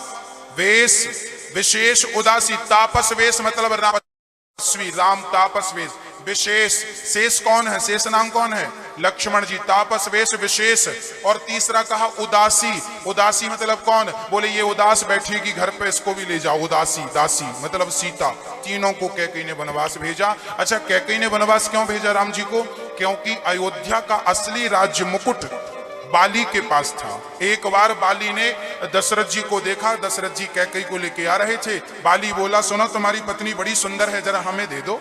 वेश विशेष उदासी। तापस वेश मतलब राम तापस वेश, विशेष शेष कौन है? शेष नाम कौन है? लक्ष्मण जी। तापस वेश विशेष। और तीसरा कहा उदासी। उदासी मतलब कौन? बोले ये उदास बैठेगी घर पे, इसको भी ले जाओ। उदासी, दासी मतलब सीता। तीनों को कैकेयी ने वनवास भेजा। अच्छा, कैकेयी ने वनवास क्यों भेजा राम जी को? क्योंकि अयोध्या का असली राज्य मुकुट बाली के पास था। एक बार बाली ने दशरथ जी को देखा, दशरथ जी कैकेयी को लेके आ रहे थे। बाली बोला, सुनो तुम्हारी पत्नी बड़ी सुंदर है, जरा हमें दे दो।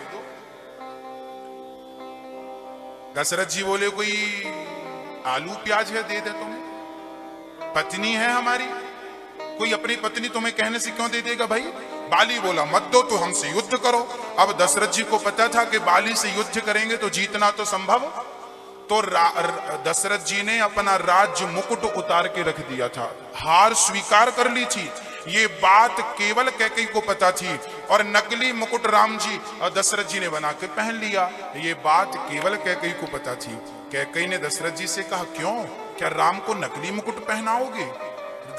दशरथ जी बोले, कोई आलू प्याज है दे दे तुम्हें? पत्नी है हमारी, कोई अपनी पत्नी तुम्हें कहने से क्यों दे देगा भाई? बाली बोला, मत दो तो हमसे युद्ध करो। अब दशरथ जी को पता था कि बाली से युद्ध करेंगे तो जीतना तो संभव, तो दशरथ जी ने अपना राज्य मुकुट उतार के रख दिया था, हार स्वीकार कर ली थी। ये बात केवल कैकेयी को पता थी और नकली मुकुट राम जी और दशरथ जी ने बना के पहन लिया। ये बात केवल कैकेयी को पता थी। कैकेयी ने दशरथ जी से कहा, क्यों, क्या राम को नकली मुकुट पहनाओगे?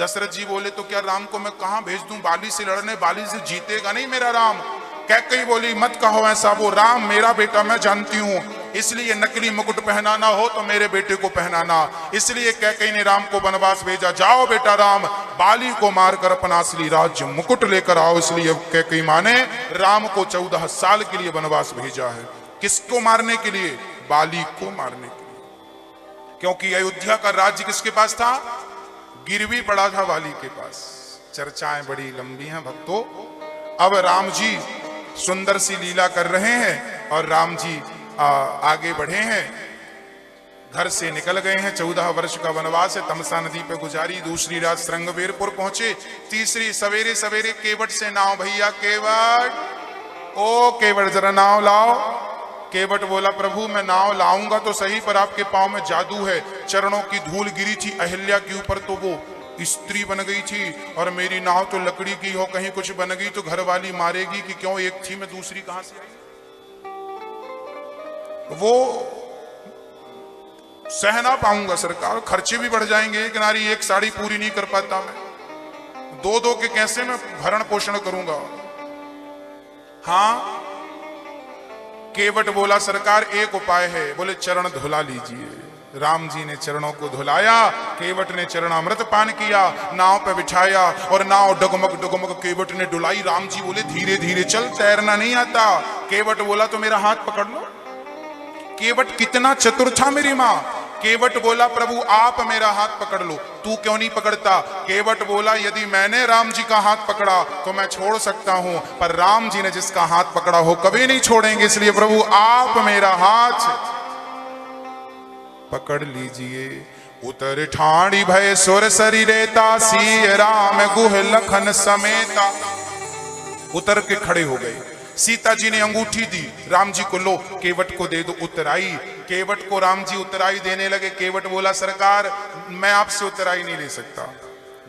दशरथ जी बोले, तो क्या राम को मैं कहां भेज दूं बाली से लड़ने? बाली से जीतेगा नहीं मेरा राम। कैकेयी बोली, मत कहो ऐसा, वो राम मेरा बेटा मैं जानती हूं, इसलिए नकली मुकुट पहनाना हो तो मेरे बेटे को पहनाना। इसलिए कैकेयी ने राम को वनवास भेजा, जाओ बेटा राम, बाली को मारकर अपना असली राज्य मुकुट लेकर आओ। इसलिए कैकेयी मां ने राम को 14 साल के लिए वनवास भेजा है। किसको मारने के लिए? बाली को मारने के लिए। क्योंकि अयोध्या का राज्य किसके पास था? गिरवी पड़ा था बाली के पास। चर्चाएं बड़ी लंबी हैं भक्तों। अब राम जी सुंदर सी लीला कर रहे हैं और राम जी आगे बढ़े हैं। घर से निकल गए हैं। 14 वर्ष का वनवास है, तमसा नदी पे गुजारी। दूसरी रात श्रृंगवेरपुर पहुंचे। तीसरी सवेरे सवेरे केवट से नाव, भैया केवट, ओ केवट जरा नाव लाओ। केवट बोला प्रभु मैं नाव लाऊंगा तो सही, पर आपके पांव में जादू है। चरणों की धूल गिरी थी अहिल्या के ऊपर तो वो स्त्री बन गई थी, और मेरी नाव तो लकड़ी की हो, कहीं कुछ बन गई तो घर वाली मारेगी कि क्यों एक थी मैं दूसरी कहां से आई। वो सह ना पाऊंगा सरकार, खर्चे भी बढ़ जाएंगे। एक नारी एक साड़ी पूरी नहीं कर पाता मैं, दो दो के कैसे मैं भरण पोषण करूंगा। हाँ केवट बोला सरकार एक उपाय है। बोले चरण धुला लीजिए। राम जी ने चरणों को धुलाया, केवट ने चरणामृत पान किया, नाव पे बिठाया और नाव डगमग डगमग केवट ने डुलाई। राम जी बोले धीरे धीरे चल, तैरना नहीं आता। केवट बोला तो मेरा हाथ पकड़ लो। केवट कितना चतुर था मेरी मां। केवट बोला प्रभु आप मेरा हाथ पकड़ लो। तू क्यों नहीं पकड़ता? केवट बोला यदि मैंने राम जी का हाथ पकड़ा तो मैं छोड़ सकता हूं, पर राम जी ने जिसका हाथ पकड़ा हो कभी नहीं छोड़ेंगे, इसलिए प्रभु आप मेरा हाथ पकड़ लीजिए। उतर ठाणी भय सुर सरी रेता, सिय राम गुह लखन समेता। उतर के खड़े हो गए। सीता जी ने अंगूठी दी, राम जी को लो केवट को दे दो उतराई। केवट को राम जी उतराई देने लगे। केवट बोला सरकार मैं आपसे उतराई नहीं ले सकता।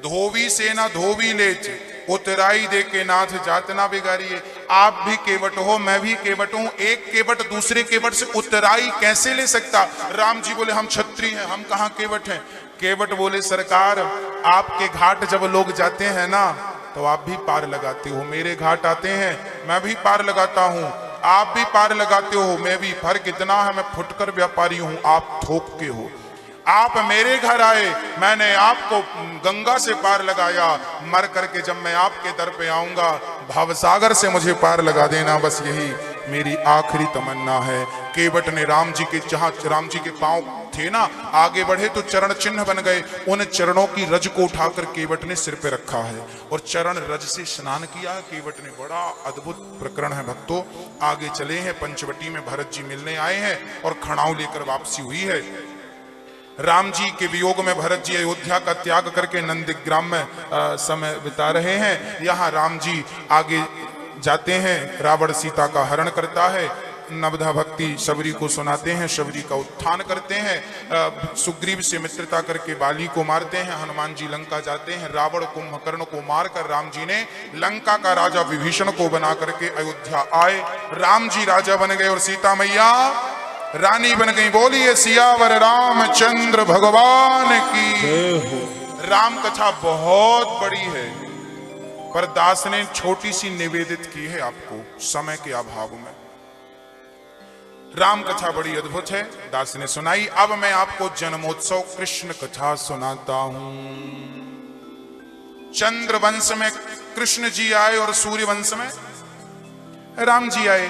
धोवी से ना धोवी लेच, उतराई दे के नाथ जात ना बिगाड़िए। आप भी केवट हो, मैं भी केवट हूं, एक केवट दूसरे केवट से उतराई कैसे ले सकता? राम जी बोले हम क्षत्रिय हैं, हम कहां केवट हैं। केवट बोले सरकार आपके घाट जब लोग जाते हैं ना तो आप भी पार लगाते हो, मेरे घाट आते हैं मैं भी पार लगाता हूं, आप भी पार लगाते हो, मैं भी। फर्क इतना है मैं फुटकर व्यापारी हूं, आप थोक के हो। आप मेरे घर आए, मैंने आपको गंगा से पार लगाया, मर करके जब मैं आपके दर पे आऊंगा भवसागर से मुझे पार लगा देना, बस यही मेरी आखिरी तमन्ना है। केवट ने राम जी के, जहां राम जी के पांव थे ना, आगे बढ़े तो चरण चिन्ह बन गए। उन चरणों की रज को उठाकर केवट ने सिर पे रखा है और चरण रज से स्नान किया है केवट ने। बड़ा अद्भुत प्रकरण है भक्तों। आगे चले हैं, पंचवटी में भरत जी मिलने आए हैं और खड़ाऊ लेकर वापसी हुई है। राम जी के वियोग में भरत जी अयोध्या का त्याग करके नंदीग्राम में समय बिता रहे हैं। यहाँ राम जी आगे जाते हैं, रावण सीता का हरण करता है, नवधा भक्ति शबरी को सुनाते हैं, शबरी का उत्थान करते हैं, सुग्रीव से मित्रता करके बाली को मारते हैं, हनुमान जी लंका जाते हैं, रावण कुंभकर्ण को मारकर राम जी ने लंका का राजा विभीषण को बना करके अयोध्या आए। राम जी राजा बन गए और सीता मैया रानी बन गई। बोलिए सियावर रामचंद्र भगवान की। राम कथा बहुत बड़ी है पर दास ने छोटी सी निवेदित की है आपको समय के अभाव में। राम कथा बड़ी अद्भुत है, दास ने सुनाई। अब मैं आपको जन्मोत्सव कृष्ण कथा सुनाता हूं। चंद्र वंश में कृष्ण जी आए और सूर्य वंश में राम जी आए।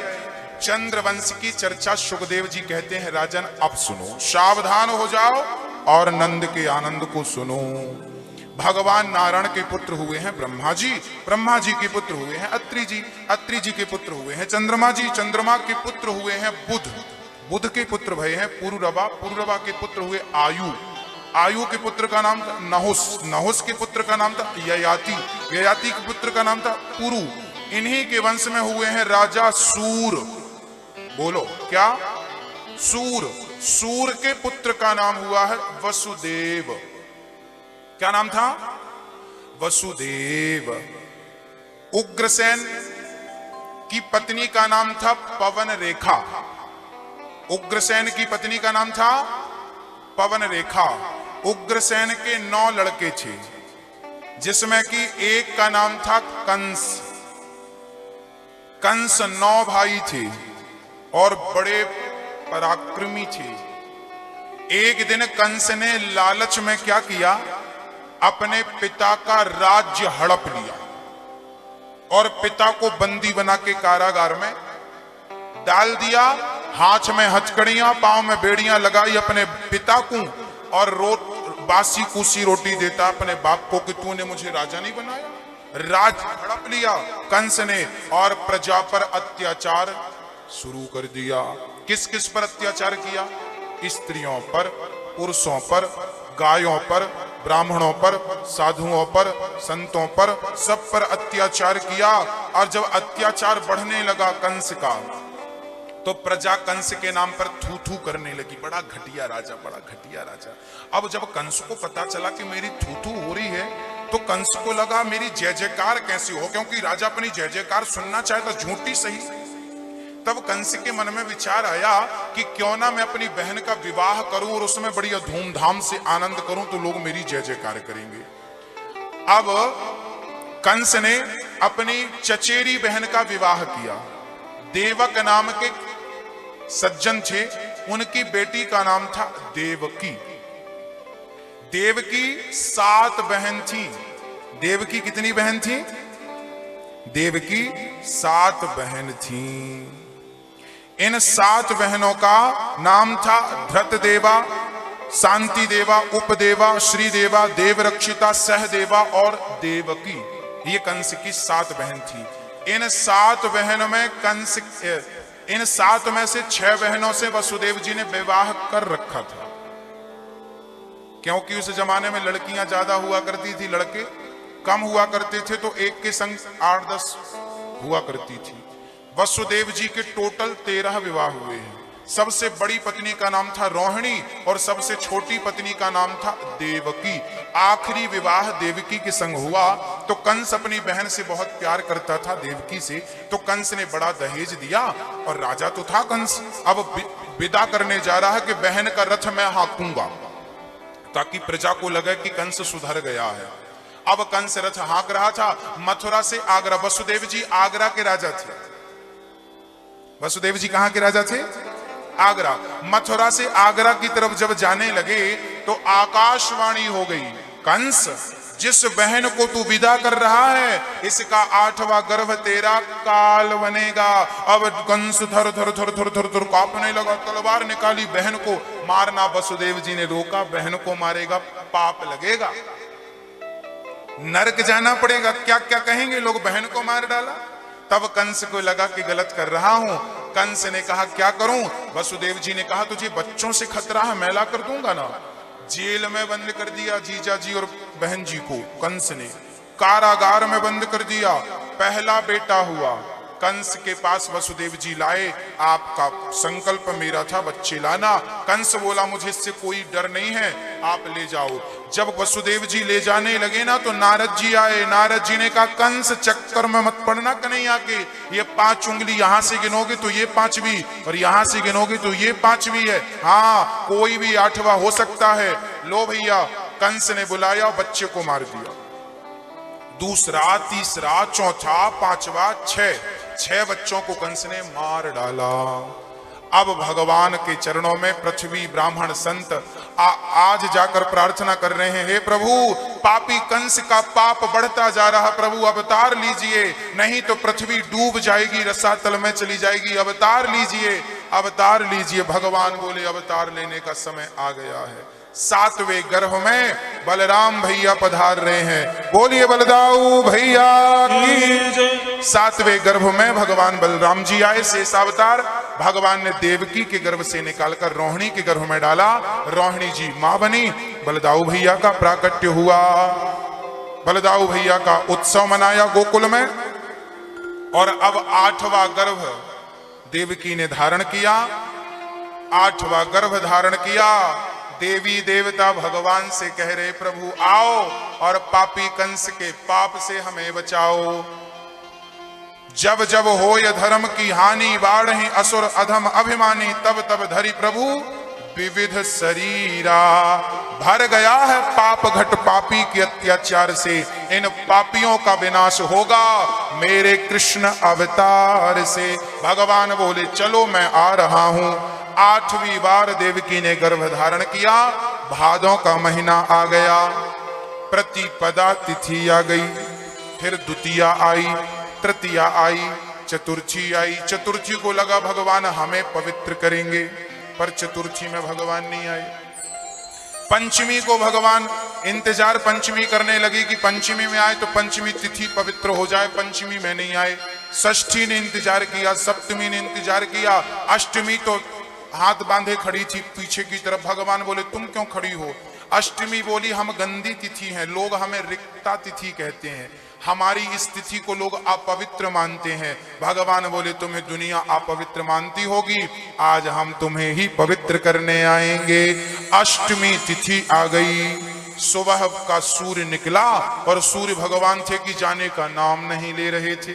चंद्र वंश की चर्चा सुखदेव जी कहते हैं राजन अब सुनो, सावधान हो जाओ और नंद के आनंद को सुनो। भगवान नारायण के पुत्र हुए हैं ब्रह्मा जी, ब्रह्मा जी के पुत्र हुए हैं अत्रि जी, अत्रि जी के पुत्र हुए हैं चंद्रमा जी, चंद्रमा के पुत्र हुए हैं बुध, बुध के पुत्र भय हैं पुरुरवा, पुरुरवा के पुत्र हुए आयु, आयु के पुत्र का नाम था नहुस, नहुस के पुत्र का नाम था ययाति, ययाति के पुत्र का नाम था पुरु। इन्हीं के वंश में हुए हैं राजा सूर। बोलो क्या? सूर। सूर के पुत्र का नाम हुआ है वसुदेव। क्या नाम था? वसुदेव। उग्रसेन की पत्नी का नाम था पवन रेखा। उग्रसेन की पत्नी का नाम था पवन रेखा। उग्रसेन के 9 लड़के थे जिसमें कि एक का नाम था कंस। कंस 9 भाई थे और बड़े पराक्रमी थे। एक दिन कंस ने लालच में क्या किया, अपने पिता का राज्य हड़प लिया और पिता को बंदी बना के कारागार में डाल दिया। हाथ में हथकड़ियां, पांव में बेड़ियां लगाई अपने पिता को और बासी कुसी रोटी देता अपने बाप को कि तूने मुझे राजा नहीं बनाया। राज्य हड़प लिया कंस ने और प्रजा पर अत्याचार शुरू कर दिया। किस किस पर अत्याचार किया? स्त्रियों पर, पुरुषों पर, गायों पर, ब्राह्मणों पर, साधुओं पर, संतों पर, सब पर अत्याचार किया। और जब अत्याचार बढ़ने लगा कंस का, तो प्रजा कंस के नाम पर थू थू करने लगी। बड़ा घटिया राजा, बड़ा घटिया राजा। अब जब कंस को पता चला कि मेरी थू थू हो रही है, तो कंस को लगा मेरी जय जयकार कैसी हो, क्योंकि राजा अपनी जय जयकार सुनना चाहे तो झूठी सही। तब कंस के मन में विचार आया कि क्यों ना मैं अपनी बहन का विवाह करूं और उसमें बड़ी धूमधाम से आनंद करूं, तो लोग मेरी जय जयकार करेंगे। अब कंस ने अपनी चचेरी बहन का विवाह किया। देवक नाम के सज्जन थे, उनकी बेटी का नाम था देवकी। देवकी 7 बहन थी। देवकी कितनी बहन थी? देवकी 7 बहन थी। इन 7 बहनों का नाम था धृतदेवा, शांति देवा, उपदेवा, श्रीदेवा, देवरक्षिता, सहदेवा और देवकी। ये कंस की 7 बहन थी। इन 7 बहनों में इन 7 में से 6 बहनों से वसुदेव जी ने विवाह कर रखा था, क्योंकि उस जमाने में लड़कियां ज्यादा हुआ करती थी, लड़के कम हुआ करते थे, तो एक के संग 8-10 हुआ करती थी। वसुदेव जी के टोटल 13 विवाह हुए हैं। सबसे बड़ी पत्नी का नाम था रोहिणी और सबसे छोटी पत्नी का नाम था देवकी। आखिरी विवाह देवकी के संग हुआ। तो कंस अपनी बहन से बहुत प्यार करता था, देवकी से, तो कंस ने बड़ा दहेज दिया। और राजा तो था कंस, अब विदा करने जा रहा है कि बहन का रथ मैं हाँकूंगा, ताकि प्रजा को लगे कि कंस सुधर गया है। अब कंस रथ हाँक रहा था मथुरा से आगरा। वसुदेव जी आगरा के राजा थे। वसुदेव जी कहां के राजा थे? आगरा। मथुरा से आगरा की तरफ जब जाने लगे तो आकाशवाणी हो गई, कंस जिस बहन को तू विदा कर रहा है, इसका 8वां गर्भ तेरा काल बनेगा। अब कंस थर थर थर थर थर थर कांपने लगा, तलवार निकाली, बहन को मारना वसुदेव जी ने रोका। बहन को मारेगा पाप लगेगा, नरक जाना पड़ेगा, क्या क्या कहेंगे लोग, बहन को मार डाला। तब कंस को लगा कि गलत कर रहा हूं। कंस ने कहा क्या करूं? वसुदेव जी ने कहा तुझे बच्चों से खतरा है, मैं ला कर दूंगा ना। जेल में बंद कर दिया जीजा जी और बहन जी को कंस ने, कारागार में बंद कर दिया। पहला बेटा हुआ, कंस के पास वसुदेव जी लाए, आपका संकल्प मेरा था बच्चे लाना। कंस बोला मुझे इससे कोई डर नहीं है, आप ले जाओ। जब वसुदेव जी ले जाने लगे ना, तो नारद जी आए। नारद जी ने कहा कंस चक्कर में मत पड़ना कन्हैया के, ये 5 उंगली यहां से गिनोगे तो ये 5वीं, और यहां से गिनोगे तो ये 5वीं है। हाँ, कोई भी 8वां हो सकता है। लो भैया, कंस ने बुलाया, बच्चे को मार दिया। दूसरा, तीसरा, चौथा, 5वां, 6 बच्चों को कंस ने मार डाला। अब भगवान के चरणों में पृथ्वी, ब्राह्मण, संत आज जाकर प्रार्थना कर रहे हैं, हे प्रभु, पापी कंस का पाप बढ़ता जा रहा, प्रभु अवतार लीजिए, नहीं तो पृथ्वी डूब जाएगी, रसातल में चली जाएगी, अवतार लीजिए, अवतार लीजिए। भगवान बोले अवतार लेने का समय आ गया है। 7वें गर्भ में बलराम भैया पधार रहे हैं। बोलिए बलदाऊ भैया की। 7वें गर्भ में भगवान बलराम जी आए, शेषावतार। भगवान ने देवकी के गर्भ से निकालकर रोहिणी के गर्भ में डाला। रोहिणी जी मां बनी। बलदाऊ भैया का प्राकट्य हुआ। बलदाऊ भैया का उत्सव मनाया गोकुल में। और अब 8वां गर्भ देवकी ने धारण किया। 8वां गर्भ धारण किया। देवी देवता भगवान से कह रहे, प्रभु आओ और पापी कंस के पाप से हमें बचाओ। जब जब हो य धर्म की हानि, बाढ़हि असुर अधम अभिमानी, तब तब धरि प्रभु विविध शरीरा। भर गया है पाप घट पापी के अत्याचार से, इन पापियों का विनाश होगा मेरे कृष्ण अवतार से। भगवान बोले चलो मैं आ रहा हूं। 8वीं बार देवकी ने गर्भ धारण किया। भादों का महीना आ गया, प्रतिपदा तिथि आ गई, फिर द्वितीया आई, तृतीया आई, चतुर्थी आई। चतुर्थी को लगा भगवान हमें पवित्र करेंगे, पर चतुर्थी में भगवान नहीं आए। पंचमी को भगवान इंतजार पंचमी करने लगी कि पंचमी में आए तो पंचमी तिथि पवित्र हो जाए, पंचमी में नहीं आए। षष्ठी ने इंतजार किया, सप्तमी ने इंतजार किया, अष्टमी तो हाथ बांधे खड़ी थी पीछे की तरफ। भगवान बोले तुम क्यों खड़ी हो? अष्टमी बोली हम गंदी तिथि हैं, लोग हमें रिक्ता तिथि कहते हैं, हमारी इस तिथि को लोग अपवित्र मानते हैं। भगवान बोले तुम्हें दुनिया अपवित्र मानती होगी, आज हम तुम्हें ही पवित्र करने आएंगे। अष्टमी तिथि आ गई, सुबह का सूर्य निकला और सूर्य भगवान थे कि जाने का नाम नहीं ले रहे थे।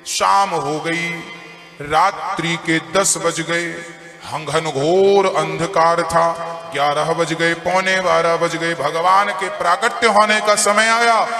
शाम हो गई, रात्रि के 10 बज गए, घनघोर अंधकार था। 11 बज गए, 11:45 बज गए, भगवान के प्राकट्य होने का समय आया।